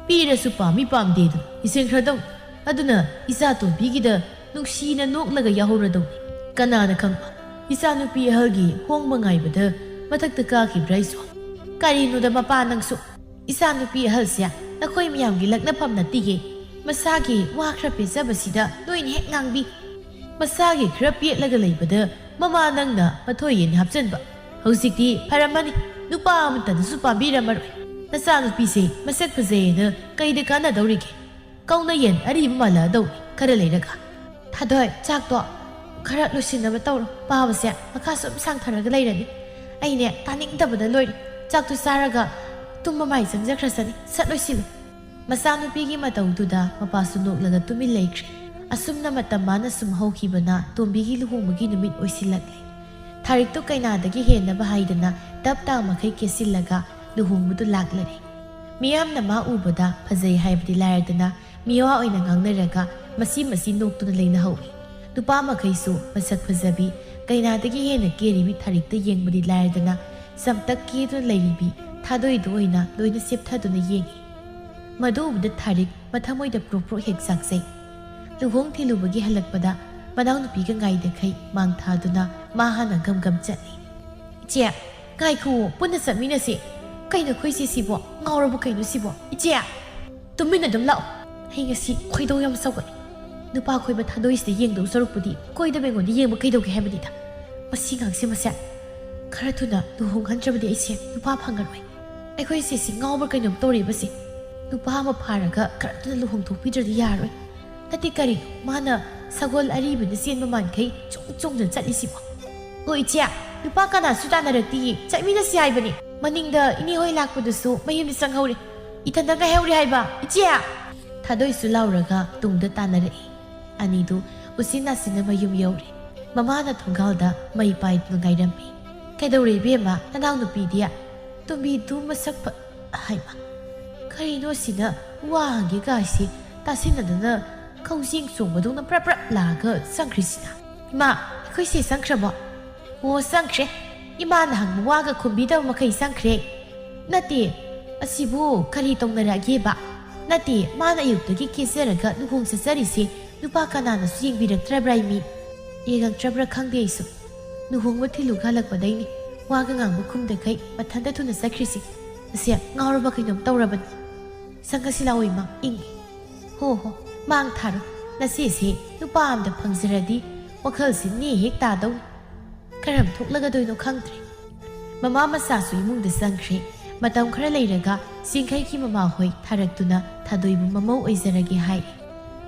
ꯄꯤꯔꯁꯨ ꯄꯥꯝꯃꯤ ꯄꯥꯝꯗꯦꯗꯨꯅ ꯏꯁꯦꯡꯈ꯭ꯔꯗꯧꯅꯤ. ꯑꯗꯨꯅ ꯏꯆꯥ ꯇꯣꯝꯕꯤꯒꯤꯗ ꯅꯨꯡꯁꯤꯅ ꯅꯣꯛꯂꯒ ꯌꯥꯍꯧꯔꯗꯧꯅꯤ. ꯀꯅꯥꯅ ꯈꯪꯕ ꯏꯆꯥꯅꯨꯄꯤ ꯑꯍꯜꯒꯤ ꯍꯣꯡꯕ ꯉꯥꯏꯕꯗ ꯃꯊꯛꯇ ꯀꯥꯈꯤꯕ꯭ꯔꯥ ꯑꯩꯁꯨ. ꯀꯔꯤꯅꯣꯗ ꯃꯄꯥ ꯅꯪꯁꯨ. ꯏꯆꯥꯅꯨꯄꯤ ꯑꯍꯜꯁꯦ ꯅꯈꯣꯏ ꯃꯌꯥꯝꯒꯤ ꯂꯛꯅꯐꯝ ꯅꯠꯇꯤꯌꯦ. ꯃꯁꯥꯒꯤ ꯋꯥ ꯈꯔ ꯄꯦꯠꯆꯕꯁꯤꯗ ꯅꯣꯏꯅ ꯍꯦꯛ ꯉꯥꯡꯕꯤ. ꯃꯁꯥꯒꯤ ꯈꯔ ꯄꯦꯠꯂꯒ ꯂꯩꯕꯗ ꯃꯃꯥ ꯅꯪꯅ ꯃꯊꯣꯏꯌꯦꯟ ꯍꯥꯞꯆꯟꯕ. ꯍꯧꯖꯤꯛꯇꯤ ꯐꯔꯝꯃꯅꯤ. ꯅꯨꯄꯥ ꯑꯃꯠꯇꯅꯁꯨ ꯄꯥꯝꯕꯤꯔꯝꯃꯔꯣꯏ. ꯅꯆꯥꯅꯨꯄꯤꯁꯦ ꯃꯁꯛ ꯐꯖꯩꯌꯦꯅ ꯀꯩꯗ ꯀꯥꯟꯅꯗꯧꯔꯤꯒꯦ? ꯀꯧꯅꯌꯦꯟ ꯑꯔꯤꯕ ꯃꯥꯜꯂꯛꯑꯗꯧꯅꯤ ꯈꯔ ꯂꯩꯔꯒ. ꯊꯥꯗꯣꯏ ꯆꯥꯛꯇꯣ ꯈꯔ ꯂꯣꯏꯁꯤꯟꯅꯕ ꯇꯧꯔꯣ. ꯄꯥꯕꯁꯦ ꯃꯈꯥ ꯁꯨꯝ ꯁꯥꯡꯊꯔꯒ ꯂꯩꯔꯅꯤ. ꯑꯩꯅꯦ ꯇꯥꯅꯤꯡꯗꯕꯗ ꯂꯣꯏꯔꯦ. ꯆꯥꯛꯇꯨ ꯆꯥꯔꯒ ꯇꯨꯝꯕ ꯃꯥꯏ ꯆꯪꯖꯈ꯭ꯔꯁꯅꯤ. ꯁꯠ ꯂꯣꯏꯁꯤꯜꯂꯨ. ꯃꯆꯥꯅꯨꯄꯤꯒꯤ ꯃꯇꯧꯗꯨꯗ ꯃꯄꯥꯁꯨ ꯅꯣꯛꯂꯒ ꯇꯨꯃꯤꯟ ꯂꯩꯈ꯭ꯔꯦ. ꯑꯁꯨꯝꯅ ꯃꯇꯝ ꯃꯥꯅ ꯁꯨꯝ ꯍꯧꯈꯤꯕꯅ ꯇꯣꯝꯕꯤꯒꯤ ꯂꯨꯍꯣꯡꯕꯒꯤ ꯅꯨꯃꯤꯠ ꯑꯣꯏꯁꯤꯜꯂꯛꯂꯦ. ꯊꯥꯔꯤꯛꯇꯨ ꯀꯩꯅꯥꯗꯒꯤ ꯍꯦꯟꯅꯕ ꯍꯥꯏꯗꯅ ꯇꯞ ꯇꯥꯃꯈꯩ ꯀꯦꯁꯤꯜꯂꯒ ꯂꯨꯍꯣꯡꯕꯗꯨ ꯂꯥꯛꯂꯔꯦ. ꯃꯤꯌꯥꯝꯅ ꯃꯥ ꯎꯕꯗ ꯐꯖꯩ ꯍꯥꯏꯕꯗꯤ ꯂꯥꯏꯔꯗꯅ ꯃꯤꯋꯥ ꯑꯣꯏꯅ ꯉꯥꯡꯅꯔꯒ ꯃꯁꯤ ꯅꯣꯛꯇꯨꯅ ꯂꯩꯅꯍꯧꯏ. ꯅꯨꯄꯥ ꯃꯈꯩꯁꯨ ꯃꯁꯛ ꯐꯖꯕꯤ ꯀꯩꯅꯥꯗꯒꯤ ꯍꯦꯟꯅ ꯀꯦꯔꯤꯕꯤ ꯊꯥꯔꯤꯛꯇ ꯌꯦꯡꯕꯗꯤ ꯂꯥꯏꯔꯗꯅ ꯁꯝꯇꯛ ꯀꯦꯗꯨꯅ ꯂꯩꯔꯤꯕꯤ ꯊꯥꯗꯣꯏꯗ ꯑꯣꯏꯅ ꯂꯣꯏꯅ ꯆꯦꯞꯊꯗꯨꯅ ꯌꯦꯡꯉꯤ. ꯃꯗꯨ ꯎꯕꯗ ꯊꯥꯔꯤꯛ ꯃꯊꯃꯣꯏꯗ ꯄ꯭ꯔꯣꯛ ꯄ꯭ꯔꯣꯛ ꯍꯦꯛ ꯆꯥꯛꯆꯩ. ꯂꯨꯍꯣꯡ ꯊꯤꯜꯂꯨꯕꯒꯤ ꯍꯜꯂꯛꯄꯗ ꯃꯅꯥꯎꯅꯨꯄꯤꯒ ꯉꯥꯏꯗꯈꯩ ꯃꯥꯡ ꯊꯥꯗꯨꯅ ꯃꯥ ꯍꯥꯟꯅ ꯒꯝ ꯆꯠꯂꯤ. ꯏꯆꯦ ꯉꯥꯏꯈꯨꯑꯣ, ꯄꯨꯟꯅ ꯆꯠꯃꯤꯟꯅꯁꯤ. ꯀꯩꯅꯣ ꯑꯩꯈꯣꯏꯁꯦ ꯁꯤꯕꯣ? ꯉꯥꯎꯔꯕ ꯀꯩꯅꯣ ꯁꯤꯕꯣ? ꯏꯆꯦ ꯇꯨꯃꯤꯟꯅ ꯑꯗꯨꯝ ꯂꯥꯛꯑꯣ. ꯑꯩ ꯉꯁꯤ ꯈꯣꯏꯗꯧ ꯌꯥꯝ ꯁꯧꯒꯠꯂꯤ. ꯅꯨꯄꯥ ꯈꯣꯏꯕ ꯊꯥꯗꯣꯏꯁꯤꯗ ꯌꯦꯡꯗꯧ ꯁꯔꯨꯛꯄꯨꯗꯤ ꯀꯣꯏꯗꯕ ꯑꯩꯉꯣꯟꯗ ꯌꯦꯡꯕ ꯀꯩꯗꯧꯒꯦ ꯍꯥꯏꯕꯅꯤꯗ. ꯃꯁꯤ ꯉꯥꯡꯁꯦ ꯃꯁꯦ ꯈꯔ ꯊꯨꯅ ꯂꯨꯍꯣꯡꯍꯟꯗ꯭ꯔꯕꯗꯤ ꯑꯩꯁꯦ ꯅꯨꯄꯥ ꯐꯪꯉꯔꯣꯏ. ꯑꯩꯈꯣꯏꯁꯦ ꯁꯤ ꯉꯥꯎꯕ ꯀꯩꯅꯣꯝ ꯇꯧꯔꯤꯕꯁꯤ. ꯅꯨꯄꯥ ꯑꯃ ꯐꯥꯔꯒ ꯈꯔ ꯊꯨꯅ ꯂꯨꯍꯣꯡꯊꯣꯛꯄꯤꯗ꯭ꯔꯗꯤ ꯌꯥꯔꯣꯏ. ꯅꯠꯇꯦ ꯀꯔꯤꯅꯣ ꯃꯥꯅ ꯁꯒꯣꯜ ꯑꯔꯤꯕꯅ ꯆꯦꯟꯕ ꯃꯥꯟꯈꯩ ꯆꯣꯡꯗꯅ ꯆꯠꯂꯤꯁꯤꯕꯣ? ꯑꯣ ꯏꯆꯦ, ꯅꯨꯄꯥ ꯀꯅꯥꯁꯨ ꯇꯥꯟꯅꯔꯛꯇꯤꯌꯦ. ꯆꯠꯃꯤꯟꯅꯁꯤ ꯍꯥꯏꯕꯅꯤ. ꯃꯅꯤꯡꯗ ꯏꯅꯦ ꯍꯣꯏ ꯂꯥꯛꯄꯗꯨꯁꯨ ꯃꯌꯨꯝꯗ ꯆꯪꯍꯧꯔꯦ. ꯏꯊꯟꯇ ꯉꯥꯏꯍꯧꯔꯦ ꯍꯥꯏꯕ. ꯏꯆꯦ! ꯊꯥꯗꯣꯏꯁꯨ ꯂꯥꯎꯔꯒ ꯇꯨꯡꯗ ꯇꯥꯟꯅꯔꯛꯏ. ꯑꯅꯤꯗꯨ ꯎꯆꯤꯟ ꯅꯥꯆꯤꯟꯅ ꯃꯌꯨꯝ ꯌꯧꯔꯦ. ꯃꯃꯥꯅ ꯊꯣꯡꯒꯥꯜꯗ ꯃꯩ ꯄꯥꯏꯗꯨꯅ ꯉꯥꯏꯔꯝꯃꯤ. ꯀꯩꯗꯧꯔꯦ ꯏꯕꯦꯝꯃ ꯅꯅꯥꯎꯅꯨꯄꯤꯗꯤ? ꯇꯣꯝꯕꯤꯗꯨ ꯃꯁꯛ ꯍꯥꯏꯃ, ꯀꯔꯤꯅꯣ ꯁꯤꯅ ꯋꯥ ꯍꯪꯒꯦ ꯀꯥꯏꯁꯤ ꯇꯥꯁꯤꯟꯅꯗꯅ ꯀꯧꯖꯦꯡ ꯆꯣꯡꯕꯗꯧꯅ ꯄ꯭ꯔꯞ ꯄ꯭ꯔꯞ ꯂꯥꯛꯑꯒ ꯆꯪꯈ꯭ꯔꯤꯁꯤꯅ. ꯏꯃꯥ, ꯑꯩꯈꯣꯏꯁꯦ ꯆꯪꯈ꯭ꯔꯕꯣ? ꯑꯣ ꯆꯪꯈ꯭ꯔꯦ. ꯏꯃꯥꯅ ꯍꯪꯕ ꯋꯥꯒ ꯈꯨꯝꯕꯤꯗꯕ ꯃꯈꯩ ꯆꯪꯈ꯭ꯔꯦ. ꯅꯠꯇꯦ, ꯑꯁꯤꯕꯨ ꯀꯔꯤ ꯇꯧꯅꯔꯛꯑꯒꯦꯕ? ꯅꯠꯇꯦ, ꯃꯥꯅ ꯑꯌꯨꯛꯇꯒꯤ ꯀꯦꯖꯔꯒ ꯂꯨꯍꯣꯡ ꯆꯠꯆꯔꯤꯁꯦ ꯅꯨꯄꯥ ꯀꯅꯥꯅꯁꯨ ꯌꯦꯡꯕꯤꯔꯛꯇ꯭ꯔꯕ꯭ꯔꯥ ꯏꯃꯤ? ꯌꯦꯡꯉꯛꯇ꯭ꯔꯕ꯭ꯔꯥ ꯈꯪꯗꯦ ꯑꯩꯁꯨ. ꯂꯨꯍꯣꯡꯕ ꯊꯤꯜꯂꯨꯒ ꯍꯜꯂꯛꯄꯗꯩꯅꯤ ꯋꯥꯒ ꯉꯥꯡꯕ ꯈꯨꯝꯗꯈꯩ ꯃꯊꯟꯇ ꯊꯨꯅ ꯆꯠꯈ꯭ꯔꯤꯁꯤ. ꯑꯁꯦ ꯉꯥꯎꯔꯕ ꯀꯩꯅꯣꯝ ꯇꯧꯔꯕꯅꯤ. ꯆꯪꯉꯁꯤ ꯂꯥꯛꯑꯣ ꯏꯃꯥ, ꯏꯪꯉꯤ. ꯍꯣ ꯃꯥꯡ ꯊꯥꯔꯣ. ꯅꯆꯦꯁꯦ ꯅꯨꯄꯥ ꯑꯝꯗ ꯐꯪꯖꯔꯗꯤ ꯋꯥꯈꯜꯁꯤ ꯅꯦ ꯍꯦꯛ ꯇꯥꯗꯧꯅꯤ. ꯀꯔꯝ ꯊꯣꯛꯂꯒꯗꯣꯏꯅꯣ ꯈꯪꯗ꯭ꯔꯦ. ꯃꯃꯥ ꯃꯆꯥꯁꯨ ꯏꯃꯨꯡꯗ ꯆꯪꯈ꯭ꯔꯦ. ꯃꯇꯝ ꯈꯔ ꯂꯩꯔꯒ ꯆꯤꯡꯈꯩꯒꯤ ꯃꯃꯥꯍꯣꯏ ꯊꯥꯔꯛꯇꯨꯅ ꯊꯥꯗꯣꯏꯕꯨ ꯃꯃꯧ ꯑꯣꯏꯖꯔꯒꯦ ꯍꯥꯏꯔꯦ.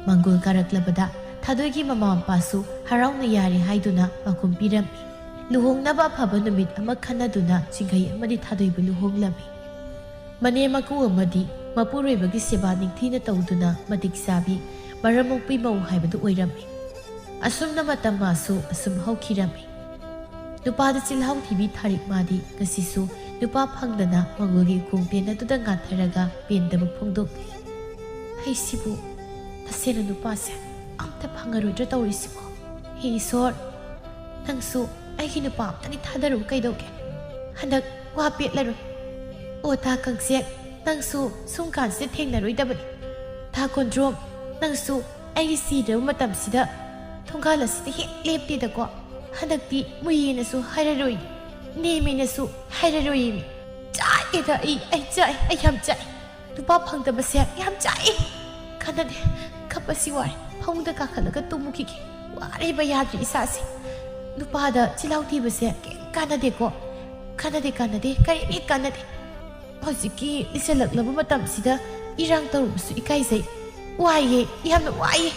ꯃꯪꯒꯣꯜ ꯀꯥꯔꯛꯂꯕꯗ ꯊꯥꯗꯣꯏꯒꯤ ꯃꯃꯥ ꯃꯄꯥꯁꯨ ꯍꯔꯥꯎꯅ ꯌꯥꯔꯦ ꯍꯥꯏꯗꯨꯅ ꯄꯥꯎꯈꯨꯝ ꯄꯤꯔꯝꯃꯤ. ꯂꯨꯍꯣꯡꯅꯕ ꯑꯐꯕ ꯅꯨꯃꯤꯠ ꯑꯃ ꯈꯟꯅꯗꯨꯅ ꯆꯤꯡꯈꯩ ꯑꯃꯗꯤ ꯊꯥꯗꯣꯏꯕꯨ ꯂꯨꯍꯣꯡꯂꯝꯃꯤ. ꯃꯅꯦ ꯃꯀꯨ ꯑꯃꯗꯤ ꯃꯄꯨꯔꯣꯏꯕꯒꯤ ꯁꯦꯕꯥ ꯅꯤꯡꯊꯤꯅ ꯇꯧꯗꯨꯅ ꯃꯇꯤꯛ ꯆꯥꯕꯤ ꯃꯔꯝ ꯃꯣꯛꯄꯤ ꯃꯧ ꯍꯥꯏꯕꯗꯨ ꯑꯣꯏꯔꯝꯃꯤ. ꯑꯁꯨꯝꯅ ꯃꯇꯝ ꯃꯥꯁꯨ ꯑꯁꯨꯝ ꯍꯧꯈꯤꯔꯝꯃꯤ. ꯅꯨꯄꯥꯗ ꯆꯤꯜꯍꯥꯎ ꯊꯤꯕꯤ ꯊꯥꯔꯤꯛ ꯃꯥꯗꯤ ꯉꯁꯤꯁꯨ ꯅꯨꯄꯥ ꯐꯪꯗꯅ ꯃꯪꯒꯣꯜꯒꯤ ꯈꯣꯡꯄꯦꯟ ꯑꯗꯨꯗ ꯉꯥꯟꯊꯔꯒ ꯄꯦꯟꯗꯕ ꯐꯣꯡꯗꯣꯛꯂꯤ. ꯑꯩꯁꯤꯕꯨ ꯇꯁꯦꯡꯅ ꯅꯨꯄꯥꯁꯦ ꯑꯝꯇ ꯐꯪꯉꯔꯣꯏꯗ꯭ꯔꯥ ꯇꯧꯔꯤꯁꯤꯕꯣ? ꯍꯦ ꯏꯁꯣꯔ, ꯅꯪꯁꯨ ꯑꯩꯒꯤ ꯅꯨꯄꯥ ꯑꯝꯇꯗꯤ ꯊꯥꯗꯔꯨ ꯀꯩꯗꯧꯒꯦ? ꯍꯟꯗꯛ ꯋꯥ ꯄꯦꯠꯂꯔꯣꯏ. ꯑꯣ ꯊꯥ ꯀꯪꯁꯦꯛ, ꯅꯪꯁꯨ ꯁꯨꯝ ꯀꯥꯟꯁꯤꯗ ꯊꯦꯡꯅꯔꯣꯏꯗꯕꯅꯤ. ꯊꯥ ꯀꯣꯟꯗ꯭ꯔꯣꯝ, ꯅꯪꯁꯨ ꯑꯩꯒꯤ ꯁꯤꯗ꯭ꯔꯕ ꯃꯇꯝꯁꯤꯗ ꯊꯣꯡꯒꯥꯜ ꯑꯁꯤꯗ ꯍꯦꯛ ꯂꯦꯞꯇꯦꯗꯀꯣ. ꯍꯟꯗꯛꯇꯤ ꯃꯨꯌꯦꯅꯁꯨ ꯍꯥꯏꯔꯔꯣꯏ, ꯅꯦꯃꯦꯅꯁꯨ ꯍꯥꯏꯔꯔꯣꯏ. ꯆꯥꯛꯑꯦꯗ ꯑꯩ ꯆꯥꯛꯑꯦ, ꯑꯩ ꯌꯥꯝ ꯆꯥꯛꯑꯦ. ꯅꯨꯄꯥ ꯐꯪꯗꯕꯁꯦ ꯌꯥꯝ ꯆꯥꯛꯑꯦ. ꯀꯥꯟꯅꯗꯦ, ꯀꯞꯄꯁꯤ ꯋꯥꯔꯦ. ꯐꯃꯨꯡꯗ ꯀꯥꯈꯠꯂꯒ ꯇꯨꯝꯃꯨꯈꯤꯒꯦ. ꯋꯥꯔꯦꯕ ꯌꯥꯗ꯭ꯔꯤ ꯏꯁꯥꯁꯦ. ꯅꯨꯄꯥꯗ ꯆꯤꯜꯍꯥꯎ ꯊꯤꯕꯁꯦ ꯀꯩꯝ ꯀꯥꯟꯅꯗꯦꯀꯣ. ꯀꯥꯟꯅꯗꯦ, ꯀꯔꯤꯝ ꯍꯦꯛ ꯀꯥꯟꯅꯗꯦ. ꯍꯧꯖꯤꯛꯀꯤ ꯂꯤꯁꯜꯂꯛꯂꯕ ꯃꯇꯝꯁꯤꯗ ꯏꯔꯥꯡ ꯇꯧꯔꯨꯕꯁꯨ ꯏꯀꯥꯏꯖꯩ. ꯋꯥꯏꯌꯦ, ꯌꯥꯝꯅ ꯋꯥꯏꯌꯦ.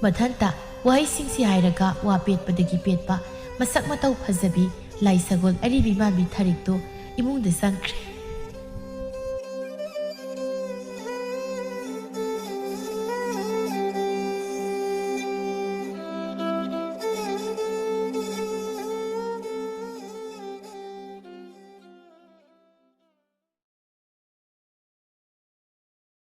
ꯃꯊꯟꯇ ꯋꯥꯍꯩꯁꯤꯡꯁꯤ ꯍꯥꯏꯔꯒ ꯋꯥ ꯄꯦꯠꯄꯗꯒꯤ ꯄꯦꯠꯄ ꯃꯁꯛ ꯃꯇꯧ ꯐꯖꯕꯤ ꯂꯥꯏ ꯁꯒꯣꯜ ꯑꯔꯤꯕꯤ ꯃꯥꯟꯕꯤ ꯊꯥꯔꯤꯛꯇꯣ ꯏꯃꯨꯡꯗ ꯆꯪꯈ꯭ꯔꯦ꯫